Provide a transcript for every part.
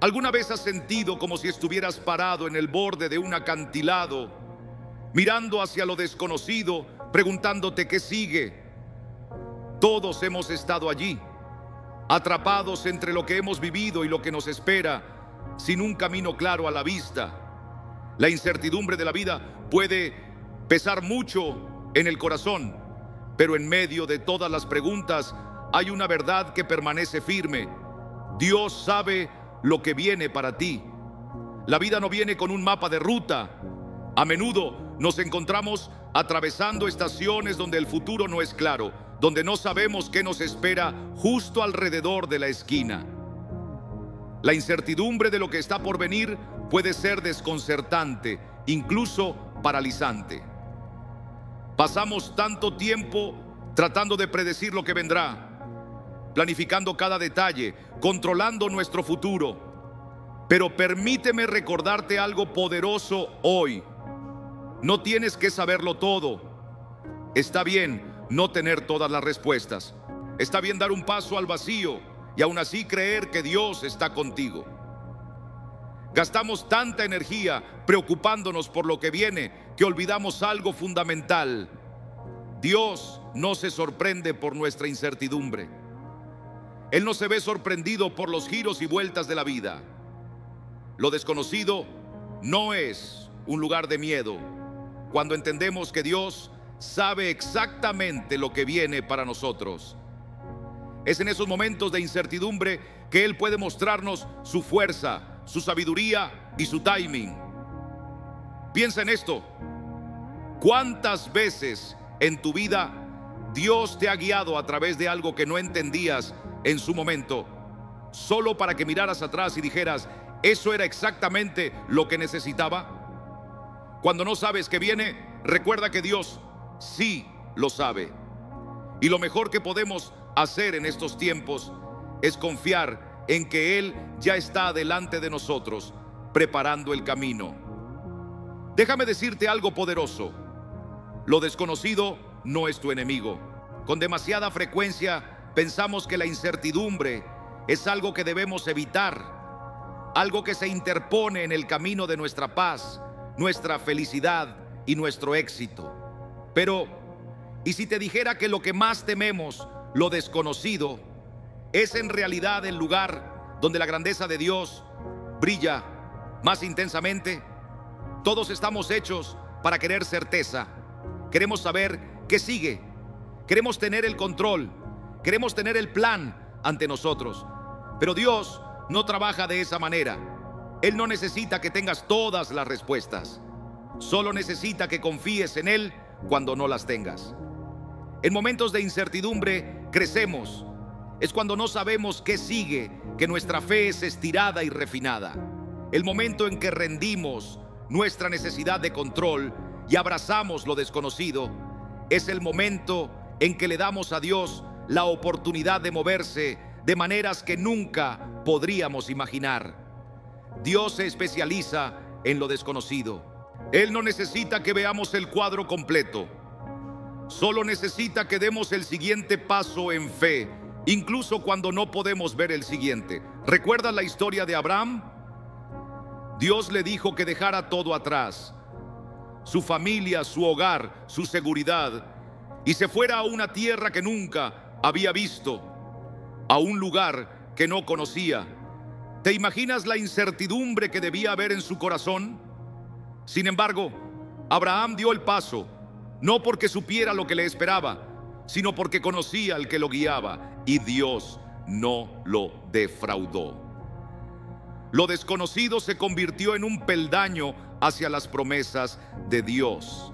¿Alguna vez has sentido como si estuvieras parado en el borde de un acantilado, mirando hacia lo desconocido, preguntándote qué sigue? Todos hemos estado allí, atrapados entre lo que hemos vivido y lo que nos espera, sin un camino claro a la vista. La incertidumbre de la vida puede pesar mucho en el corazón, pero en medio de todas las preguntas hay una verdad que permanece firme. Dios sabe lo que viene para ti. La vida no viene con un mapa de ruta. A menudo nos encontramos atravesando estaciones donde el futuro no es claro, donde no sabemos qué nos espera justo alrededor de la esquina. La incertidumbre de lo que está por venir puede ser desconcertante, incluso paralizante. Pasamos tanto tiempo tratando de predecir lo que vendrá, planificando cada detalle, controlando nuestro futuro. Pero permíteme recordarte algo poderoso hoy. No tienes que saberlo todo. Está bien no tener todas las respuestas. Está bien dar un paso al vacío y aún así creer que Dios está contigo. Gastamos tanta energía preocupándonos por lo que viene que olvidamos algo fundamental. Dios no se sorprende por nuestra incertidumbre. Él no se ve sorprendido por los giros y vueltas de la vida. Lo desconocido no es un lugar de miedo. Cuando entendemos que Dios sabe exactamente lo que viene para nosotros, es en esos momentos de incertidumbre que Él puede mostrarnos su fuerza, su sabiduría y su timing. Piensa en esto. ¿Cuántas veces en tu vida Dios te ha guiado a través de algo que no entendías en su momento, solo para que miraras atrás y dijeras, ¿eso era exactamente lo que necesitaba? Cuando no sabes qué viene, recuerda que Dios sí lo sabe. Y lo mejor que podemos hacer en estos tiempos es confiar en que Él ya está delante de nosotros, preparando el camino. Déjame decirte algo poderoso. Lo desconocido no es tu enemigo. Con demasiada frecuencia pensamos que la incertidumbre es algo que debemos evitar, algo que se interpone en el camino de nuestra paz, nuestra felicidad y nuestro éxito. Pero, ¿y si te dijera que lo que más tememos, lo desconocido, es en realidad el lugar donde la grandeza de Dios brilla más intensamente? Todos estamos hechos para querer certeza. Queremos saber qué sigue. Queremos tener el control. Queremos tener el plan ante nosotros. Pero Dios no trabaja de esa manera. Él no necesita que tengas todas las respuestas. Solo necesita que confíes en Él cuando no las tengas. En momentos de incertidumbre crecemos. Es cuando no sabemos qué sigue, que nuestra fe es estirada y refinada. El momento en que rendimos nuestra necesidad de control y abrazamos lo desconocido, es el momento en que le damos a Dios la oportunidad de moverse de maneras que nunca podríamos imaginar. Dios se especializa en lo desconocido. Él no necesita que veamos el cuadro completo. Solo necesita que demos el siguiente paso en fe, incluso cuando no podemos ver el siguiente. ¿Recuerdas la historia de Abraham? Dios le dijo que dejara todo atrás, su familia, su hogar, su seguridad, y se fuera a una tierra que nunca había visto, a un lugar que no conocía. ¿Te imaginas la incertidumbre que debía haber en su corazón? Sin embargo, Abraham dio el paso, no porque supiera lo que le esperaba, sino porque conocía al que lo guiaba, y Dios no lo defraudó. Lo desconocido se convirtió en un peldaño hacia las promesas de Dios.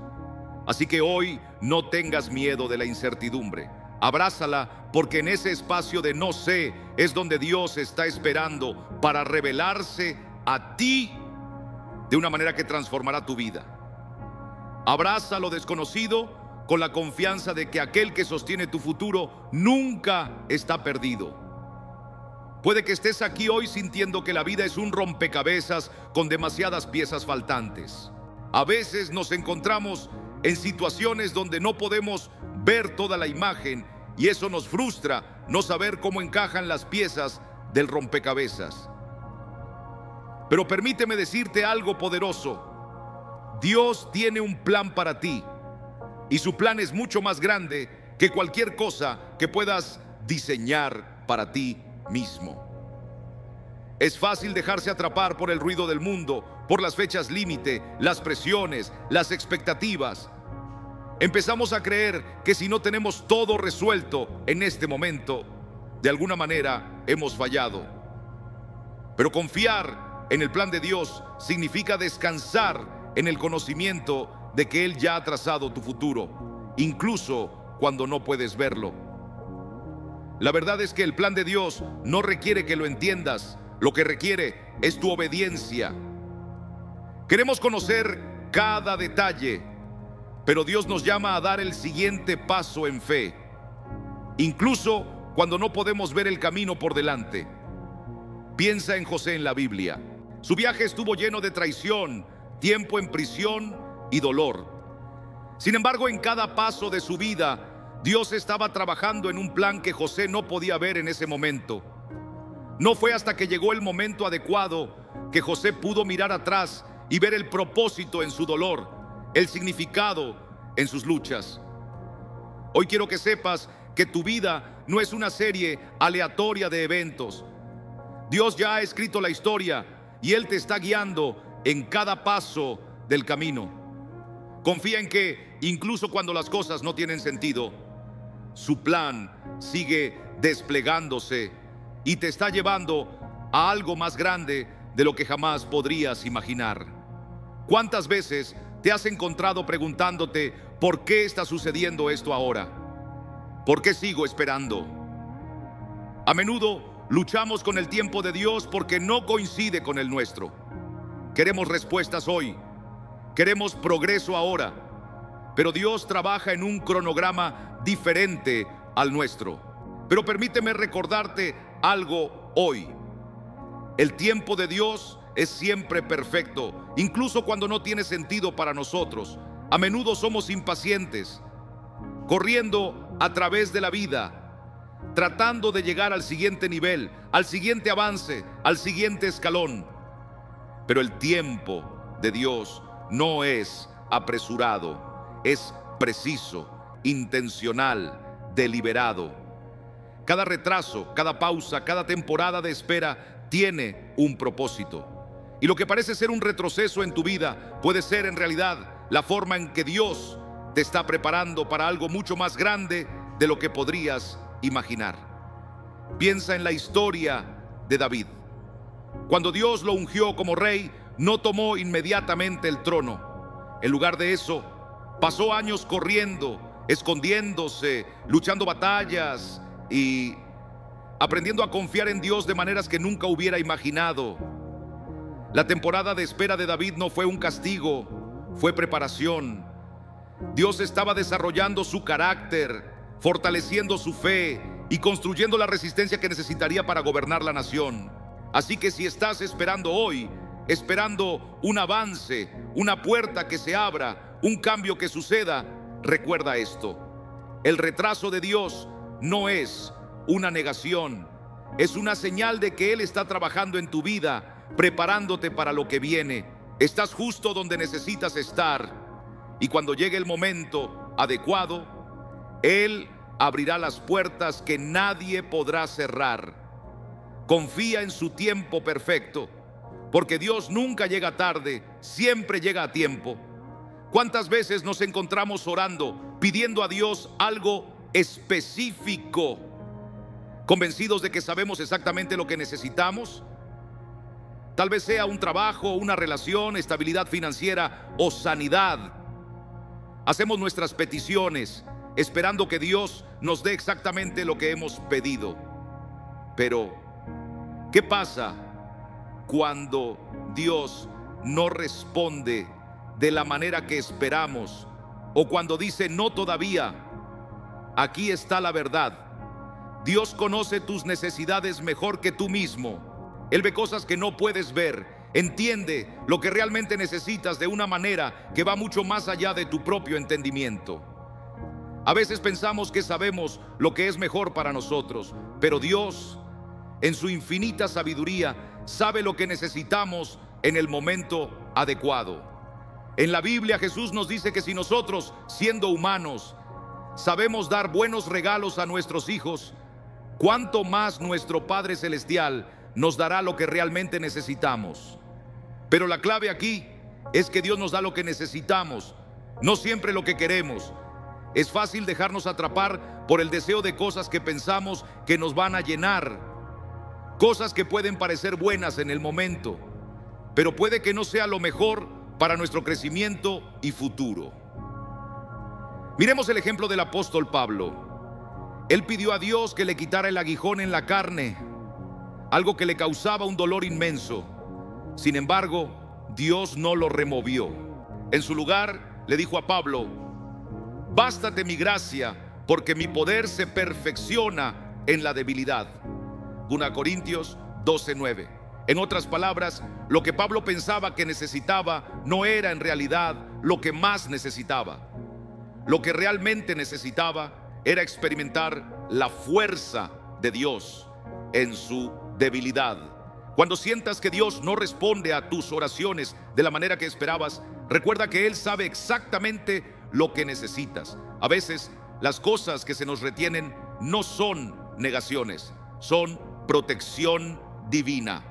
Así que hoy no tengas miedo de la incertidumbre. Abrázala, porque en ese espacio de no sé es donde Dios está esperando para revelarse a ti de una manera que transformará tu vida. Abraza lo desconocido con la confianza de que aquel que sostiene tu futuro nunca está perdido. Puede que estés aquí hoy sintiendo que la vida es un rompecabezas con demasiadas piezas faltantes. A veces nos encontramos en situaciones donde no podemos ver toda la imagen y eso nos frustra, no saber cómo encajan las piezas del rompecabezas. Pero permíteme decirte algo poderoso. Dios tiene un plan para ti, y su plan es mucho más grande que cualquier cosa que puedas diseñar para ti mismo. Es fácil dejarse atrapar por el ruido del mundo, por las fechas límite, las presiones, las expectativas. Empezamos a creer que si no tenemos todo resuelto en este momento, de alguna manera hemos fallado. Pero confiar en el plan de Dios significa descansar en el conocimiento de que Él ya ha trazado tu futuro, incluso cuando no puedes verlo. La verdad es que el plan de Dios no requiere que lo entiendas, lo que requiere es tu obediencia. Queremos conocer cada detalle, pero Dios nos llama a dar el siguiente paso en fe, incluso cuando no podemos ver el camino por delante. Piensa en José en la Biblia. Su viaje estuvo lleno de traición, tiempo en prisión y dolor. Sin embargo, en cada paso de su vida, Dios estaba trabajando en un plan que José no podía ver en ese momento. No fue hasta que llegó el momento adecuado que José pudo mirar atrás y ver el propósito en su dolor, el significado en sus luchas. Hoy quiero que sepas que tu vida no es una serie aleatoria de eventos. Dios ya ha escrito la historia y Él te está guiando en cada paso del camino. Confía en que, incluso cuando las cosas no tienen sentido, su plan sigue desplegándose y te está llevando a algo más grande de lo que jamás podrías imaginar. ¿Cuántas veces te has encontrado preguntándote por qué está sucediendo esto ahora? ¿Por qué sigo esperando? A menudo luchamos con el tiempo de Dios porque no coincide con el nuestro. Queremos respuestas hoy, queremos progreso ahora, pero Dios trabaja en un cronograma diferente al nuestro. Pero permíteme recordarte algo hoy. El tiempo de Dios es siempre perfecto, incluso cuando no tiene sentido para nosotros. A menudo somos impacientes, corriendo a través de la vida, tratando de llegar al siguiente nivel, al siguiente avance, al siguiente escalón. Pero el tiempo de Dios no es apresurado, es preciso, intencional, deliberado. Cada retraso, cada pausa, cada temporada de espera tiene un propósito. Y lo que parece ser un retroceso en tu vida puede ser en realidad la forma en que Dios te está preparando para algo mucho más grande de lo que podrías imaginar. Piensa en la historia de David. Cuando Dios lo ungió como rey, no tomó inmediatamente el trono. En lugar de eso, pasó años corriendo, escondiéndose, luchando batallas y aprendiendo a confiar en Dios de maneras que nunca hubiera imaginado. La temporada de espera de David no fue un castigo, fue preparación. Dios estaba desarrollando su carácter, fortaleciendo su fe y construyendo la resistencia que necesitaría para gobernar la nación. Así que si estás esperando hoy, esperando un avance, una puerta que se abra, un cambio que suceda, recuerda esto: el retraso de Dios no es una negación, es una señal de que Él está trabajando en tu vida, preparándote para lo que viene. Estás justo donde necesitas estar, y cuando llegue el momento adecuado, Él abrirá las puertas que nadie podrá cerrar. Confía en su tiempo perfecto, porque Dios nunca llega tarde, siempre llega a tiempo. ¿Cuántas veces nos encontramos orando, pidiendo a Dios algo específico, convencidos de que sabemos exactamente lo que necesitamos? Tal vez sea un trabajo, una relación, estabilidad financiera o sanidad. Hacemos nuestras peticiones esperando que Dios nos dé exactamente lo que hemos pedido. Pero, ¿qué pasa cuando Dios no responde de la manera que esperamos? O cuando dice no todavía. Aquí está la verdad. Dios conoce tus necesidades mejor que tú mismo. Él ve cosas que no puedes ver. Entiende lo que realmente necesitas de una manera que va mucho más allá de tu propio entendimiento. A veces pensamos que sabemos lo que es mejor para nosotros, pero Dios, en su infinita sabiduría, sabe lo que necesitamos en el momento adecuado. En la Biblia Jesús nos dice que si nosotros, siendo humanos, sabemos dar buenos regalos a nuestros hijos, cuánto más nuestro Padre Celestial nos dará lo que realmente necesitamos. Pero la clave aquí es que Dios nos da lo que necesitamos, no siempre lo que queremos. Es fácil dejarnos atrapar por el deseo de cosas que pensamos que nos van a llenar, cosas que pueden parecer buenas en el momento, pero puede que no sea lo mejor para nuestro crecimiento y futuro. Miremos el ejemplo del apóstol Pablo. Él pidió a Dios que le quitara el aguijón en la carne, algo que le causaba un dolor inmenso. Sin embargo, Dios no lo removió. En su lugar, le dijo a Pablo: bástate mi gracia, porque mi poder se perfecciona en la debilidad. 1 Corintios 12:9. En otras palabras, lo que Pablo pensaba que necesitaba no era en realidad lo que más necesitaba. Lo que realmente necesitaba era experimentar la fuerza de Dios en su debilidad. Cuando sientas que Dios no responde a tus oraciones de la manera que esperabas, recuerda que Él sabe exactamente lo que necesitas. A veces, las cosas que se nos retienen no son negaciones, son protección divina.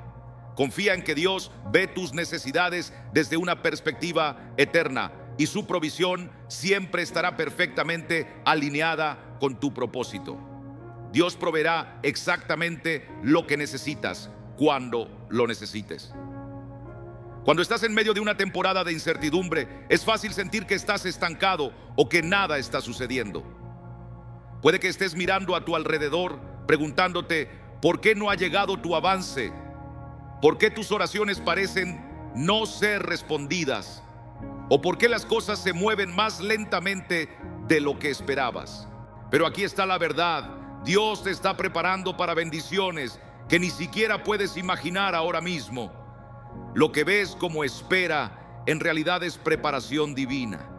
Confía en que Dios ve tus necesidades desde una perspectiva eterna y su provisión siempre estará perfectamente alineada con tu propósito. Dios proveerá exactamente lo que necesitas cuando lo necesites. Cuando estás en medio de una temporada de incertidumbre, es fácil sentir que estás estancado o que nada está sucediendo. Puede que estés mirando a tu alrededor, preguntándote por qué no ha llegado tu avance, por qué tus oraciones parecen no ser respondidas, o por qué las cosas se mueven más lentamente de lo que esperabas. Pero aquí está la verdad: Dios te está preparando para bendiciones que ni siquiera puedes imaginar ahora mismo. Lo que ves como espera, en realidad es preparación divina.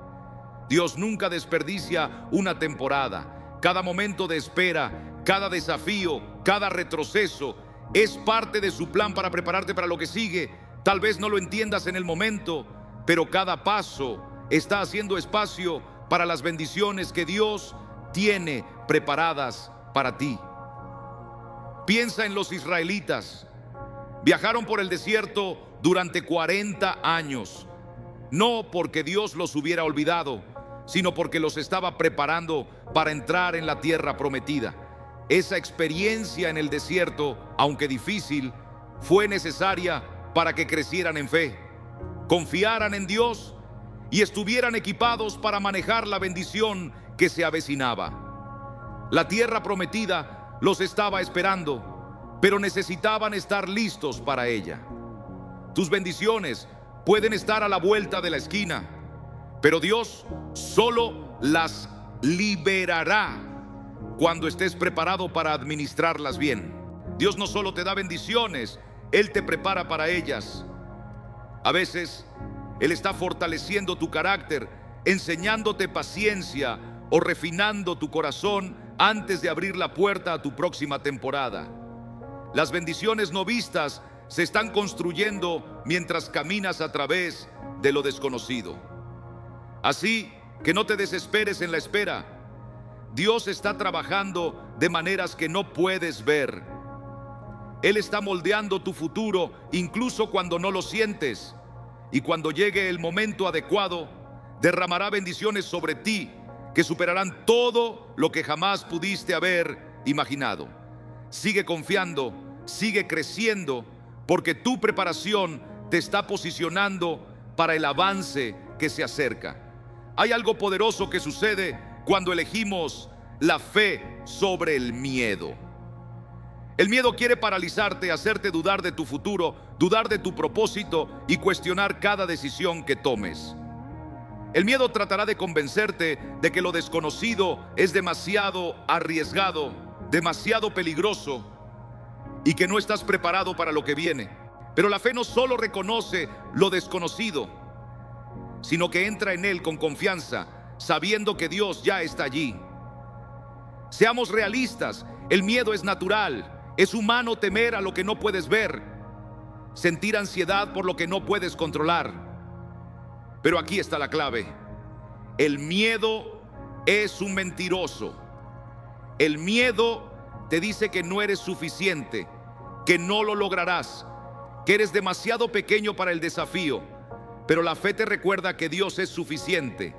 Dios nunca desperdicia una temporada. Cada momento de espera, cada desafío, cada retroceso es parte de su plan para prepararte para lo que sigue. Tal vez no lo entiendas en el momento, pero cada paso está haciendo espacio para las bendiciones que Dios tiene preparadas para ti. Piensa en los israelitas. Viajaron por el desierto durante 40 años, no porque Dios los hubiera olvidado, sino porque los estaba preparando para entrar en la tierra prometida. Esa experiencia en el desierto, aunque difícil, fue necesaria para que crecieran en fe, confiaran en Dios y estuvieran equipados para manejar la bendición que se avecinaba. La tierra prometida los estaba esperando, pero necesitaban estar listos para ella. Tus bendiciones pueden estar a la vuelta de la esquina, pero Dios solo las liberará cuando estés preparado para administrarlas bien. Dios no solo te da bendiciones, Él te prepara para ellas. A veces, Él está fortaleciendo tu carácter, enseñándote paciencia o refinando tu corazón antes de abrir la puerta a tu próxima temporada. Las bendiciones no vistas se están construyendo mientras caminas a través de lo desconocido. Así que no te desesperes en la espera. Dios está trabajando de maneras que no puedes ver. Él está moldeando tu futuro incluso cuando no lo sientes. Y cuando llegue el momento adecuado, derramará bendiciones sobre ti que superarán todo lo que jamás pudiste haber imaginado. Sigue confiando, sigue creciendo, porque tu preparación te está posicionando para el avance que se acerca. Hay algo poderoso que sucede cuando elegimos la fe sobre el miedo. El miedo quiere paralizarte, hacerte dudar de tu futuro, dudar de tu propósito y cuestionar cada decisión que tomes. El miedo tratará de convencerte de que lo desconocido es demasiado arriesgado, demasiado peligroso y que no estás preparado para lo que viene. Pero la fe no solo reconoce lo desconocido, sino que entra en él con confianza, sabiendo que Dios ya está allí. Seamos realistas, el miedo es natural, es humano temer a lo que no puedes ver. sentir ansiedad por lo que no puedes controlar. Pero aquí está la clave. El miedo es un mentiroso. El miedo te dice que no eres suficiente, que no lo lograrás, que eres demasiado pequeño para el desafío. Pero la fe te recuerda que Dios es suficiente,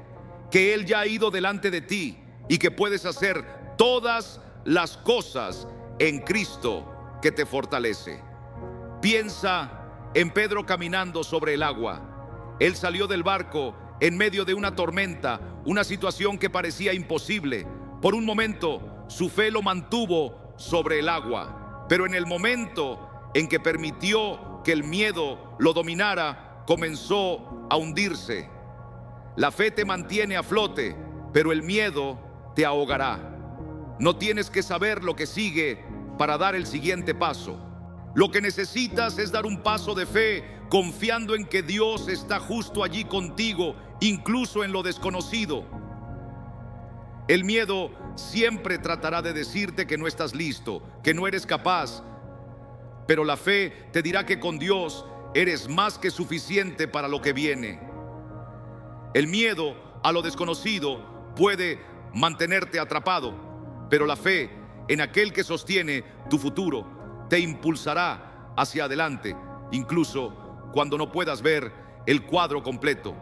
que Él ya ha ido delante de ti y que puedes hacer todas las cosas en Cristo que te fortalece. Piensa en Pedro caminando sobre el agua. Él salió del barco en medio de una tormenta, una situación que parecía imposible. Por un momento, su fe lo mantuvo sobre el agua, pero en el momento en que permitió que el miedo lo dominara, comenzó a hundirse. La fe te mantiene a flote, pero el miedo te ahogará. No tienes que saber lo que sigue para dar el siguiente paso. Lo que necesitas es dar un paso de fe, confiando en que Dios está justo allí contigo, incluso en lo desconocido. El miedo siempre tratará de decirte que no estás listo, que no eres capaz, pero la fe te dirá que con Dios eres más que suficiente para lo que viene. El miedo a lo desconocido puede mantenerte atrapado, pero la fe en aquel que sostiene tu futuro te impulsará hacia adelante, incluso cuando no puedas ver el cuadro completo.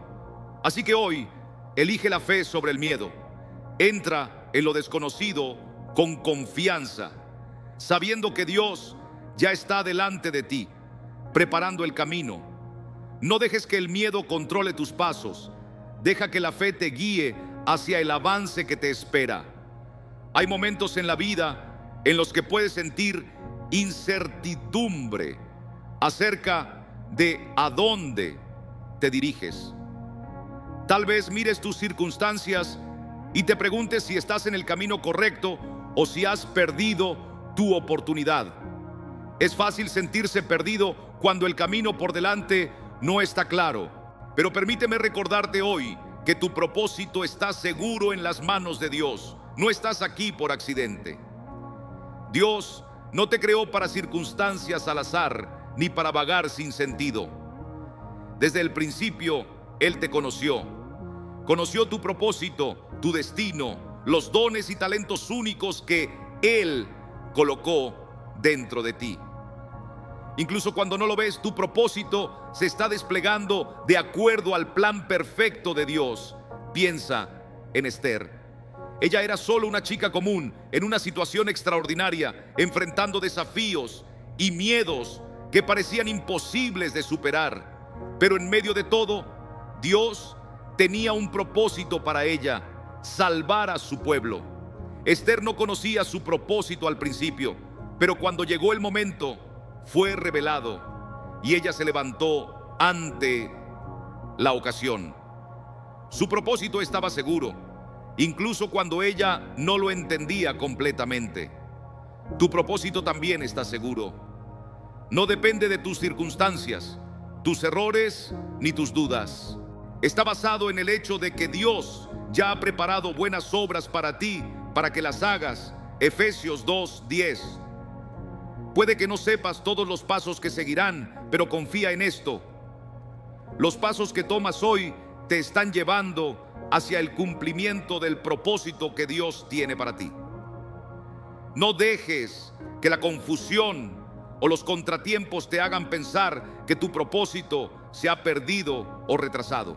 Así que hoy, elige la fe sobre el miedo. Entra en lo desconocido con confianza, sabiendo que Dios ya está delante de ti, preparando el camino. No dejes que el miedo controle tus pasos. Deja que la fe te guíe hacia el avance que te espera. Hay momentos en la vida en los que puedes sentir incertidumbre acerca de a dónde te diriges. Tal vez mires tus circunstancias y te preguntes si estás en el camino correcto o si has perdido tu oportunidad. Es fácil sentirse perdido cuando el camino por delante no está claro. Pero permíteme recordarte hoy que tu propósito está seguro en las manos de Dios. No estás aquí por accidente. Dios no te creó para circunstancias al azar, ni para vagar sin sentido. Desde el principio, Él te conoció. Conoció tu propósito, tu destino, los dones y talentos únicos que Él colocó dentro de ti. Incluso cuando no lo ves, tu propósito se está desplegando de acuerdo al plan perfecto de Dios. Piensa en Esther. Ella era solo una chica común en una situación extraordinaria, enfrentando desafíos y miedos que parecían imposibles de superar. Pero en medio de todo, Dios tenía un propósito para ella: salvar a su pueblo. Esther no conocía su propósito al principio, pero cuando llegó el momento, fue revelado y ella se levantó ante la ocasión. Su propósito estaba seguro, incluso cuando ella no lo entendía completamente. Tu propósito también está seguro. No depende de tus circunstancias, tus errores ni tus dudas. Está basado en el hecho de que Dios ya ha preparado buenas obras para ti, para que las hagas. Efesios 2:10. Puede que no sepas todos los pasos que seguirán, pero confía en esto. Los pasos que tomas hoy te están llevando hacia el cumplimiento del propósito que Dios tiene para ti. No dejes que la confusión o los contratiempos te hagan pensar que tu propósito se ha perdido o retrasado.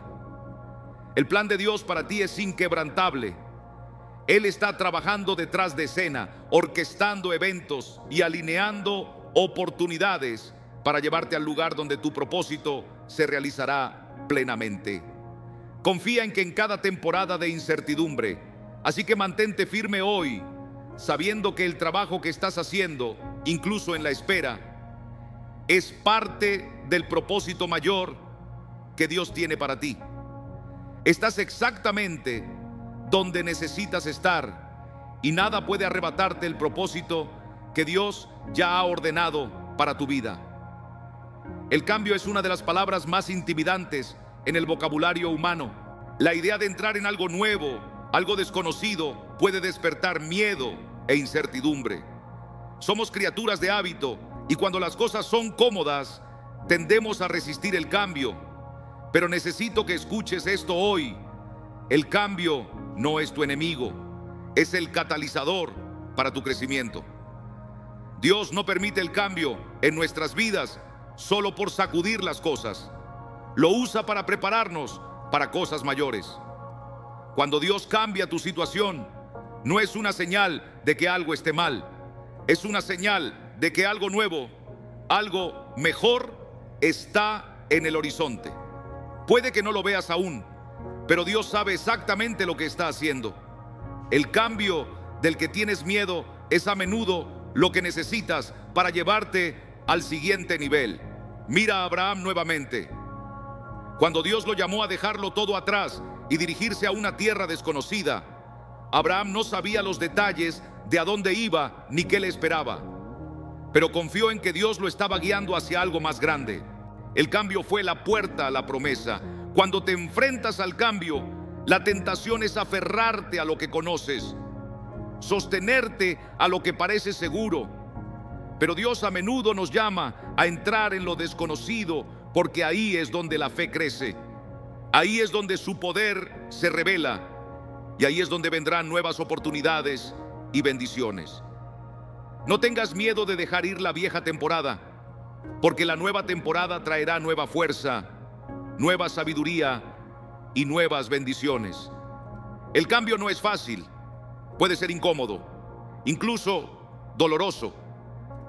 El plan de Dios para ti es inquebrantable. Él está trabajando detrás de escena, orquestando eventos y alineando oportunidades para llevarte al lugar donde tu propósito se realizará plenamente. Confía en que en cada temporada de incertidumbre, así que mantente firme hoy, sabiendo que el trabajo que estás haciendo, incluso en la espera, es parte del propósito mayor que Dios tiene para ti. Estás exactamente donde necesitas estar y nada puede arrebatarte el propósito que Dios ya ha ordenado para tu vida. El cambio es una de las palabras más intimidantes en el vocabulario humano. La idea de entrar en algo nuevo, algo desconocido, puede despertar miedo e incertidumbre. Somos criaturas de hábito y cuando las cosas son cómodas, tendemos a resistir el cambio, pero necesito que escuches esto hoy. El cambio no es tu enemigo, es el catalizador para tu crecimiento. Dios no permite el cambio en nuestras vidas solo por sacudir las cosas. Lo usa para prepararnos para cosas mayores. Cuando Dios cambia tu situación, no es una señal de que algo esté mal, es una señal de que algo nuevo, algo mejor está en el horizonte. Puede que no lo veas aún, pero Dios sabe exactamente lo que está haciendo. El cambio del que tienes miedo es a menudo lo que necesitas para llevarte al siguiente nivel. Mira a Abraham nuevamente. Cuando Dios lo llamó a dejarlo todo atrás y dirigirse a una tierra desconocida, Abraham no sabía los detalles de a dónde iba ni qué le esperaba, pero confió en que Dios lo estaba guiando hacia algo más grande. El cambio fue la puerta a la promesa. Cuando te enfrentas al cambio, la tentación es aferrarte a lo que conoces, sostenerte a lo que parece seguro. Pero Dios a menudo nos llama a entrar en lo desconocido, porque ahí es donde la fe crece. Ahí es donde su poder se revela, y ahí es donde vendrán nuevas oportunidades y bendiciones. No tengas miedo de dejar ir la vieja temporada, porque la nueva temporada traerá nueva fuerza, nueva sabiduría y nuevas bendiciones. El cambio no es fácil, puede ser incómodo, incluso doloroso,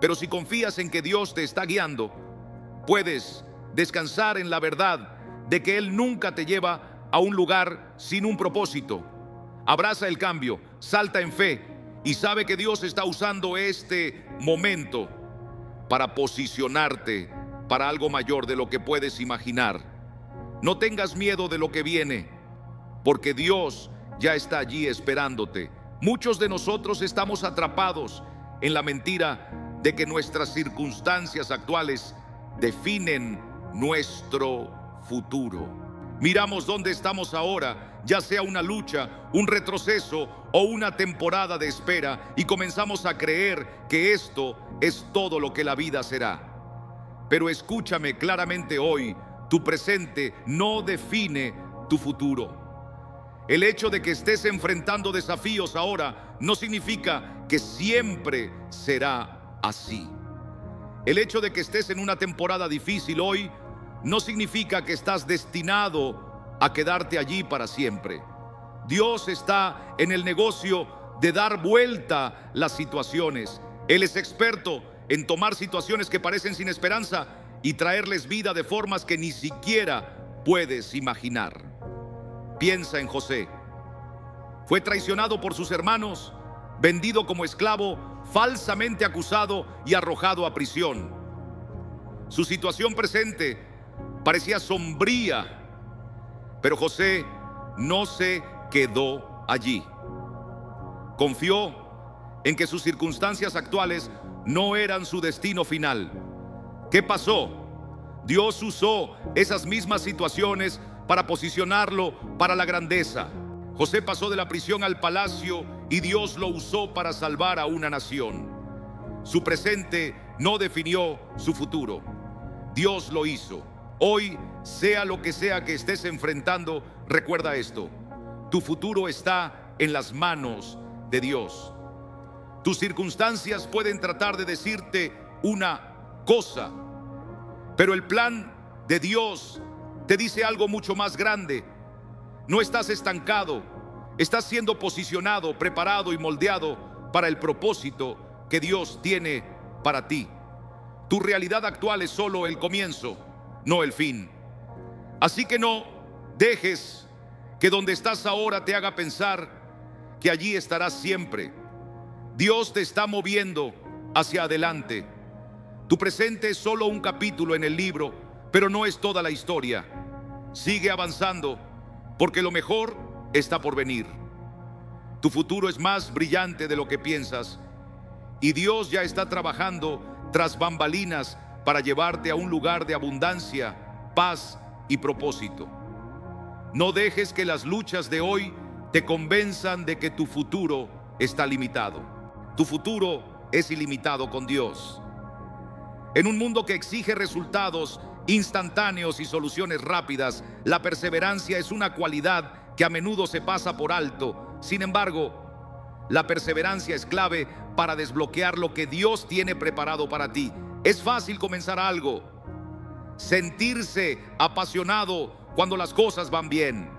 pero si confías en que Dios te está guiando, puedes descansar en la verdad de que Él nunca te lleva a un lugar sin un propósito. Abraza el cambio, salta en fe y sabe que Dios está usando este momento para posicionarte para algo mayor de lo que puedes imaginar. No tengas miedo de lo que viene, porque Dios ya está allí esperándote. Muchos de nosotros estamos atrapados en la mentira de que nuestras circunstancias actuales definen nuestro futuro. Miramos dónde estamos ahora, ya sea una lucha, un retroceso o una temporada de espera, y comenzamos a creer que esto es todo lo que la vida será. Pero escúchame claramente hoy, tu presente no define tu futuro. El hecho de que estés enfrentando desafíos ahora no significa que siempre será así. El hecho de que estés en una temporada difícil hoy no significa que estás destinado a quedarte allí para siempre. Dios está en el negocio de dar vuelta las situaciones. Él es experto en tomar situaciones que parecen sin esperanza y traerles vida de formas que ni siquiera puedes imaginar. Piensa en José. Fue traicionado por sus hermanos, vendido como esclavo, falsamente acusado y arrojado a prisión. Su situación presente parecía sombría, pero José no se quedó allí. Confió en que sus circunstancias actuales no eran su destino final. ¿Qué pasó? Dios usó esas mismas situaciones para posicionarlo para la grandeza. José pasó de la prisión al palacio y Dios lo usó para salvar a una nación. Su presente no definió su futuro. Dios lo hizo. Hoy, sea lo que sea que estés enfrentando, recuerda esto: tu futuro está en las manos de Dios. Tus circunstancias pueden tratar de decirte una cosa, pero el plan de Dios te dice algo mucho más grande. No estás estancado, estás siendo posicionado, preparado y moldeado para el propósito que Dios tiene para ti. Tu realidad actual es solo el comienzo, no el fin. Así que no dejes que donde estás ahora te haga pensar que allí estarás siempre. Dios te está moviendo hacia adelante. Tu presente es solo un capítulo en el libro, pero no es toda la historia. Sigue avanzando, porque lo mejor está por venir. Tu futuro es más brillante de lo que piensas, y Dios ya está trabajando tras bambalinas para llevarte a un lugar de abundancia, paz y propósito. No dejes que las luchas de hoy te convenzan de que tu futuro está limitado. Tu futuro es ilimitado con Dios. En un mundo que exige resultados instantáneos y soluciones rápidas, la perseverancia es una cualidad que a menudo se pasa por alto. Sin embargo, la perseverancia es clave para desbloquear lo que Dios tiene preparado para ti. Es fácil comenzar algo, sentirse apasionado cuando las cosas van bien.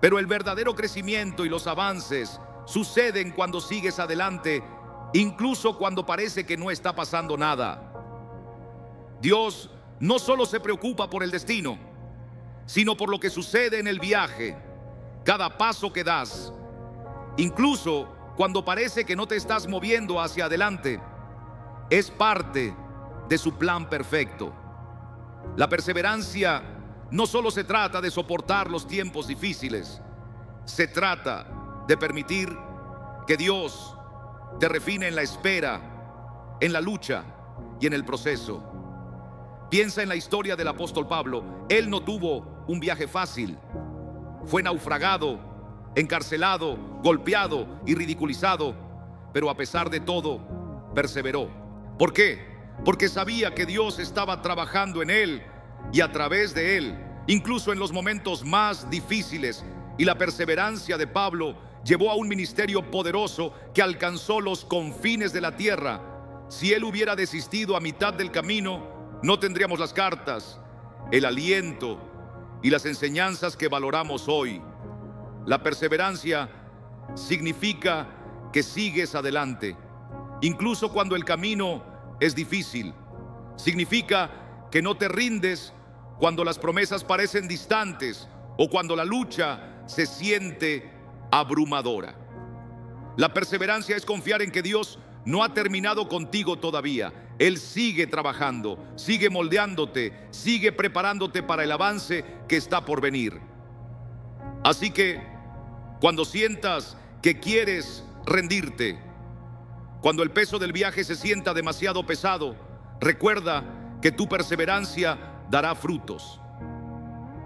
Pero el verdadero crecimiento y los avances suceden cuando sigues adelante, incluso cuando parece que no está pasando nada. Dios no solo se preocupa por el destino, sino por lo que sucede en el viaje, cada paso que das. Incluso cuando parece que no te estás moviendo hacia adelante, es parte de su plan perfecto. La perseverancia no solo se trata de soportar los tiempos difíciles, se trata de permitir que Dios te refine en la espera, en la lucha y en el proceso. Piensa en la historia del apóstol Pablo. Él no tuvo un viaje fácil. Fue naufragado, encarcelado, golpeado y ridiculizado, pero a pesar de todo, perseveró. ¿Por qué? Porque sabía que Dios estaba trabajando en él y a través de él, incluso en los momentos más difíciles. Y la perseverancia de Pablo llevó a un ministerio poderoso que alcanzó los confines de la tierra. Si él hubiera desistido a mitad del camino, no tendríamos las cartas, el aliento y las enseñanzas que valoramos hoy. La perseverancia significa que sigues adelante, incluso cuando el camino es difícil. Significa que no te rindes cuando las promesas parecen distantes o cuando la lucha se siente abrumadora. La perseverancia es confiar en que Dios no ha terminado contigo todavía. Él sigue trabajando, sigue moldeándote, sigue preparándote para el avance que está por venir. Así que, cuando sientas que quieres rendirte, cuando el peso del viaje se sienta demasiado pesado, recuerda que tu perseverancia dará frutos.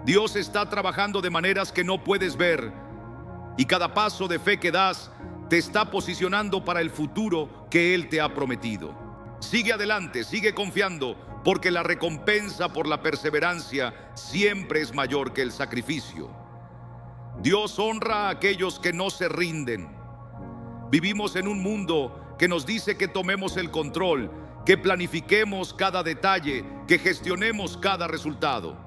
Dios está trabajando de maneras que no puedes ver, y cada paso de fe que das te está posicionando para el futuro que Él te ha prometido. Sigue adelante, sigue confiando, porque la recompensa por la perseverancia siempre es mayor que el sacrificio. Dios honra a aquellos que no se rinden. Vivimos en un mundo que nos dice que tomemos el control, que planifiquemos cada detalle, que gestionemos cada resultado.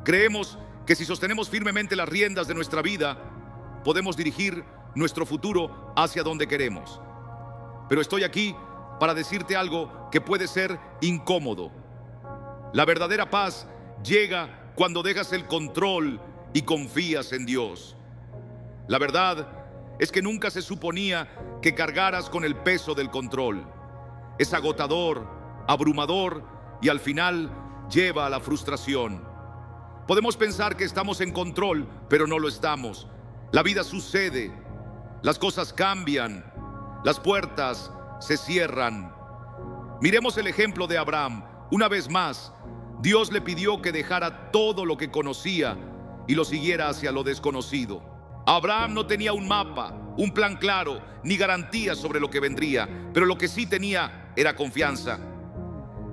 Creemos que si sostenemos firmemente las riendas de nuestra vida, podemos dirigir nuestro futuro hacia donde queremos. Pero estoy aquí para decirte algo que puede ser incómodo. La verdadera paz llega cuando dejas el control y confías en Dios. La verdad es que nunca se suponía que cargaras con el peso del control. Es agotador, abrumador y al final lleva a la frustración. Podemos pensar que estamos en control, pero no lo estamos. La vida sucede, las cosas cambian, las puertas se cierran. Miremos el ejemplo de Abraham. Una vez más, Dios le pidió que dejara todo lo que conocía y lo siguiera hacia lo desconocido. Abraham no tenía un mapa, un plan claro, ni garantías sobre lo que vendría, pero lo que sí tenía era confianza.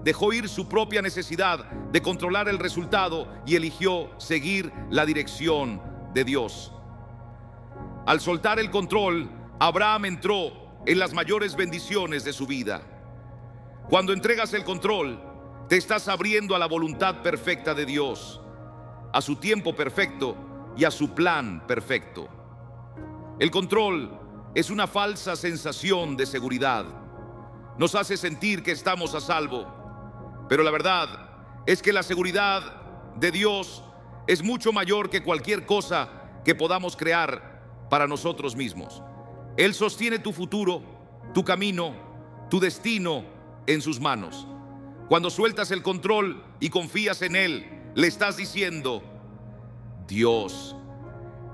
Dejó ir su propia necesidad de controlar el resultado y eligió seguir la dirección de Dios. Al soltar el control, Abraham entró en las mayores bendiciones de su vida. Cuando entregas el control, te estás abriendo a la voluntad perfecta de Dios, a su tiempo perfecto y a su plan perfecto. El control es una falsa sensación de seguridad. Nos hace sentir que estamos a salvo, pero la verdad es que la seguridad de Dios es mucho mayor que cualquier cosa que podamos crear para nosotros mismos. Él sostiene tu futuro, tu camino, tu destino en sus manos. Cuando sueltas el control y confías en Él, le estás diciendo: Dios,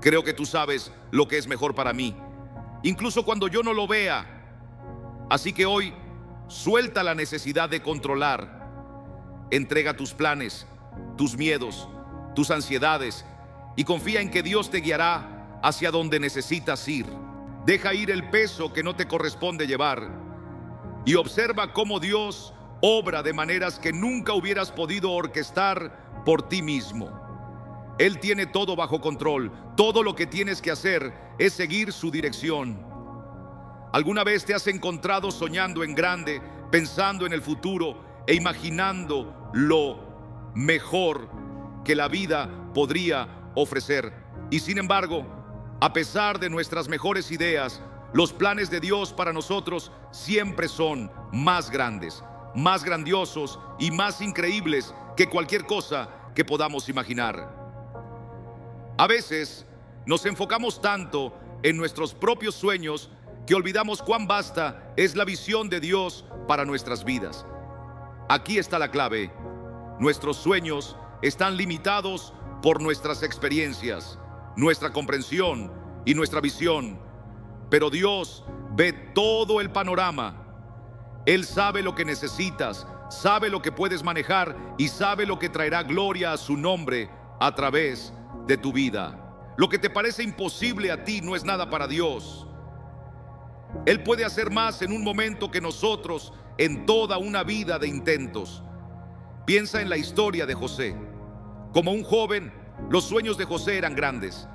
creo que tú sabes lo que es mejor para mí, incluso cuando yo no lo vea. Así que hoy, suelta la necesidad de controlar. Entrega tus planes, tus miedos, tus ansiedades y confía en que Dios te guiará hacia donde necesitas ir. Deja ir el peso que no te corresponde llevar y observa cómo Dios obra de maneras que nunca hubieras podido orquestar por ti mismo. Él tiene todo bajo control. Todo lo que tienes que hacer es seguir su dirección. ¿Alguna vez te has encontrado soñando en grande, pensando en el futuro e imaginando lo mejor que la vida podría ofrecer? Y sin embargo, a pesar de nuestras mejores ideas, los planes de Dios para nosotros siempre son más grandes, más grandiosos y más increíbles que cualquier cosa que podamos imaginar. A veces nos enfocamos tanto en nuestros propios sueños que olvidamos cuán vasta es la visión de Dios para nuestras vidas. Aquí está la clave. Nuestros sueños están limitados por nuestras experiencias, nuestra comprensión y nuestra visión. Pero Dios ve todo el panorama. Él sabe lo que necesitas, sabe lo que puedes manejar y sabe lo que traerá gloria a su nombre a través de tu vida. Lo que te parece imposible a ti no es nada para Dios. Él puede hacer más en un momento que nosotros en toda una vida de intentos. Piensa en la historia de José. Como un joven, los sueños de José eran grandes.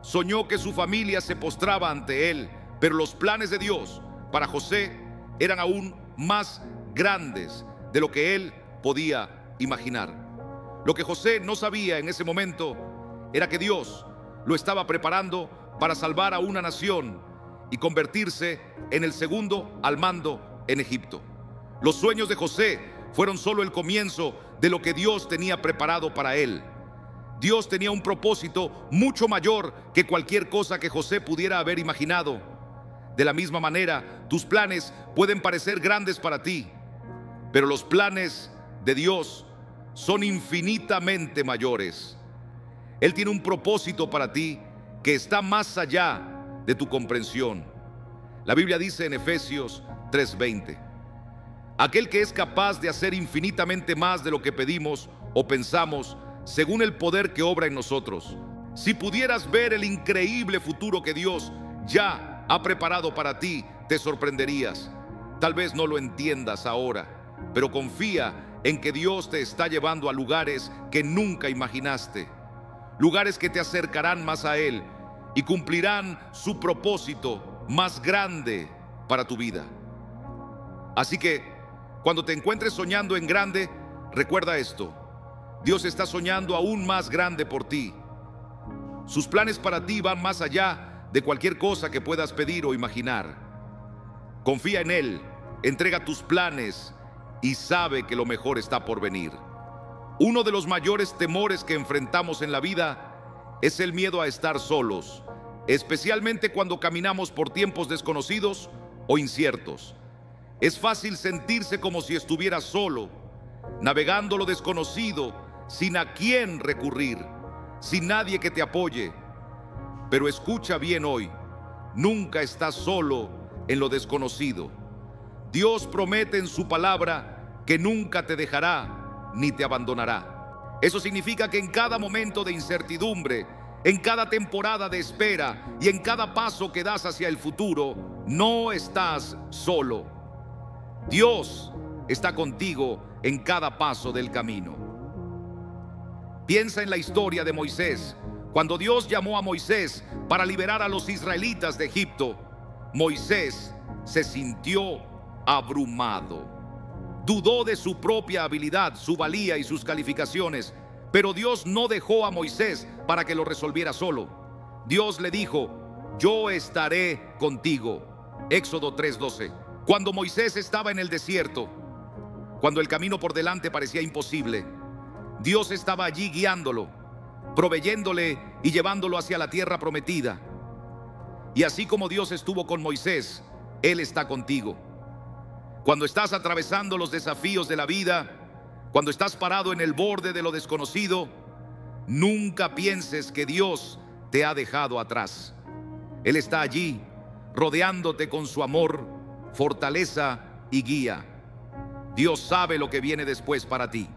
Soñó que su familia se postraba ante él, pero los planes de Dios para José eran aún más grandes de lo que él podía imaginar. Lo que José no sabía en ese momento era que Dios lo estaba preparando para salvar a una nación y convertirse en el segundo al mando en Egipto. Los sueños de José fueron solo el comienzo de lo que Dios tenía preparado para él. Dios tenía un propósito mucho mayor que cualquier cosa que José pudiera haber imaginado. De la misma manera, tus planes pueden parecer grandes para ti, pero los planes de Dios son infinitamente mayores. Él tiene un propósito para ti que está más allá de tu comprensión. La Biblia dice en Efesios 3:20: aquel que es capaz de hacer infinitamente más de lo que pedimos o pensamos, según el poder que obra en nosotros. Si pudieras ver el increíble futuro que Dios ya ha preparado para ti, te sorprenderías. Tal vez no lo entiendas ahora, pero confía en que Dios te está llevando a lugares que nunca imaginaste, lugares que te acercarán más a Él y cumplirán su propósito más grande para tu vida. Así que, cuando te encuentres soñando en grande, recuerda esto: Dios está soñando aún más grande por ti. Sus planes para ti van más allá de cualquier cosa que puedas pedir o imaginar. Confía en Él, entrega tus planes y sabe que lo mejor está por venir. Uno de los mayores temores que enfrentamos en la vida es el miedo a estar solos, especialmente cuando caminamos por tiempos desconocidos o inciertos. Es fácil sentirse como si estuvieras solo, navegando lo desconocido, sin a quién recurrir, sin nadie que te apoye. Pero escucha bien hoy: nunca estás solo en lo desconocido. Dios promete en su palabra que nunca te dejará ni te abandonará. Eso significa que en cada momento de incertidumbre, en cada temporada de espera y en cada paso que das hacia el futuro, no estás solo. Dios está contigo en cada paso del camino. Piensa en la historia de Moisés. Cuando Dios llamó a Moisés para liberar a los israelitas de Egipto, Moisés se sintió abrumado. Dudó de su propia habilidad, su valía y sus calificaciones, pero Dios no dejó a Moisés para que lo resolviera solo. Dios le dijo: yo estaré contigo. Éxodo 3:12. Cuando Moisés estaba en el desierto, cuando el camino por delante parecía imposible, Dios estaba allí guiándolo, proveyéndole y llevándolo hacia la tierra prometida. Y así como Dios estuvo con Moisés, Él está contigo. Cuando estás atravesando los desafíos de la vida, cuando estás parado en el borde de lo desconocido, nunca pienses que Dios te ha dejado atrás. Él está allí, rodeándote con su amor, fortaleza y guía. Dios sabe lo que viene después para ti.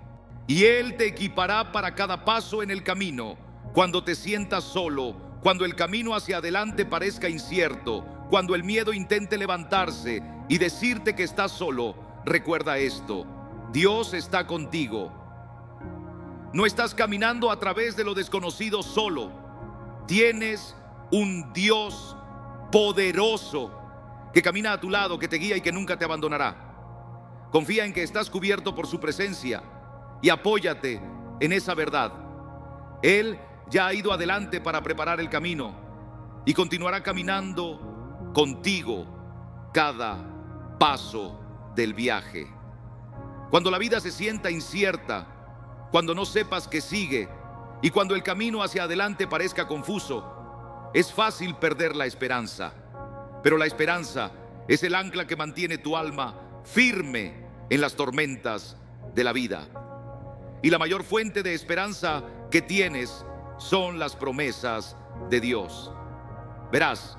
Y Él te equipará para cada paso en el camino. Cuando te sientas solo, cuando el camino hacia adelante parezca incierto, cuando el miedo intente levantarse y decirte que estás solo, recuerda esto: Dios está contigo. No estás caminando a través de lo desconocido solo. Tienes un Dios poderoso que camina a tu lado, que te guía y que nunca te abandonará. Confía en que estás cubierto por su presencia y apóyate en esa verdad. Él ya ha ido adelante para preparar el camino y continuará caminando contigo cada paso del viaje. Cuando la vida se sienta incierta, cuando no sepas qué sigue y cuando el camino hacia adelante parezca confuso, es fácil perder la esperanza. Pero la esperanza es el ancla que mantiene tu alma firme en las tormentas de la vida. Y la mayor fuente de esperanza que tienes son las promesas de Dios. Verás,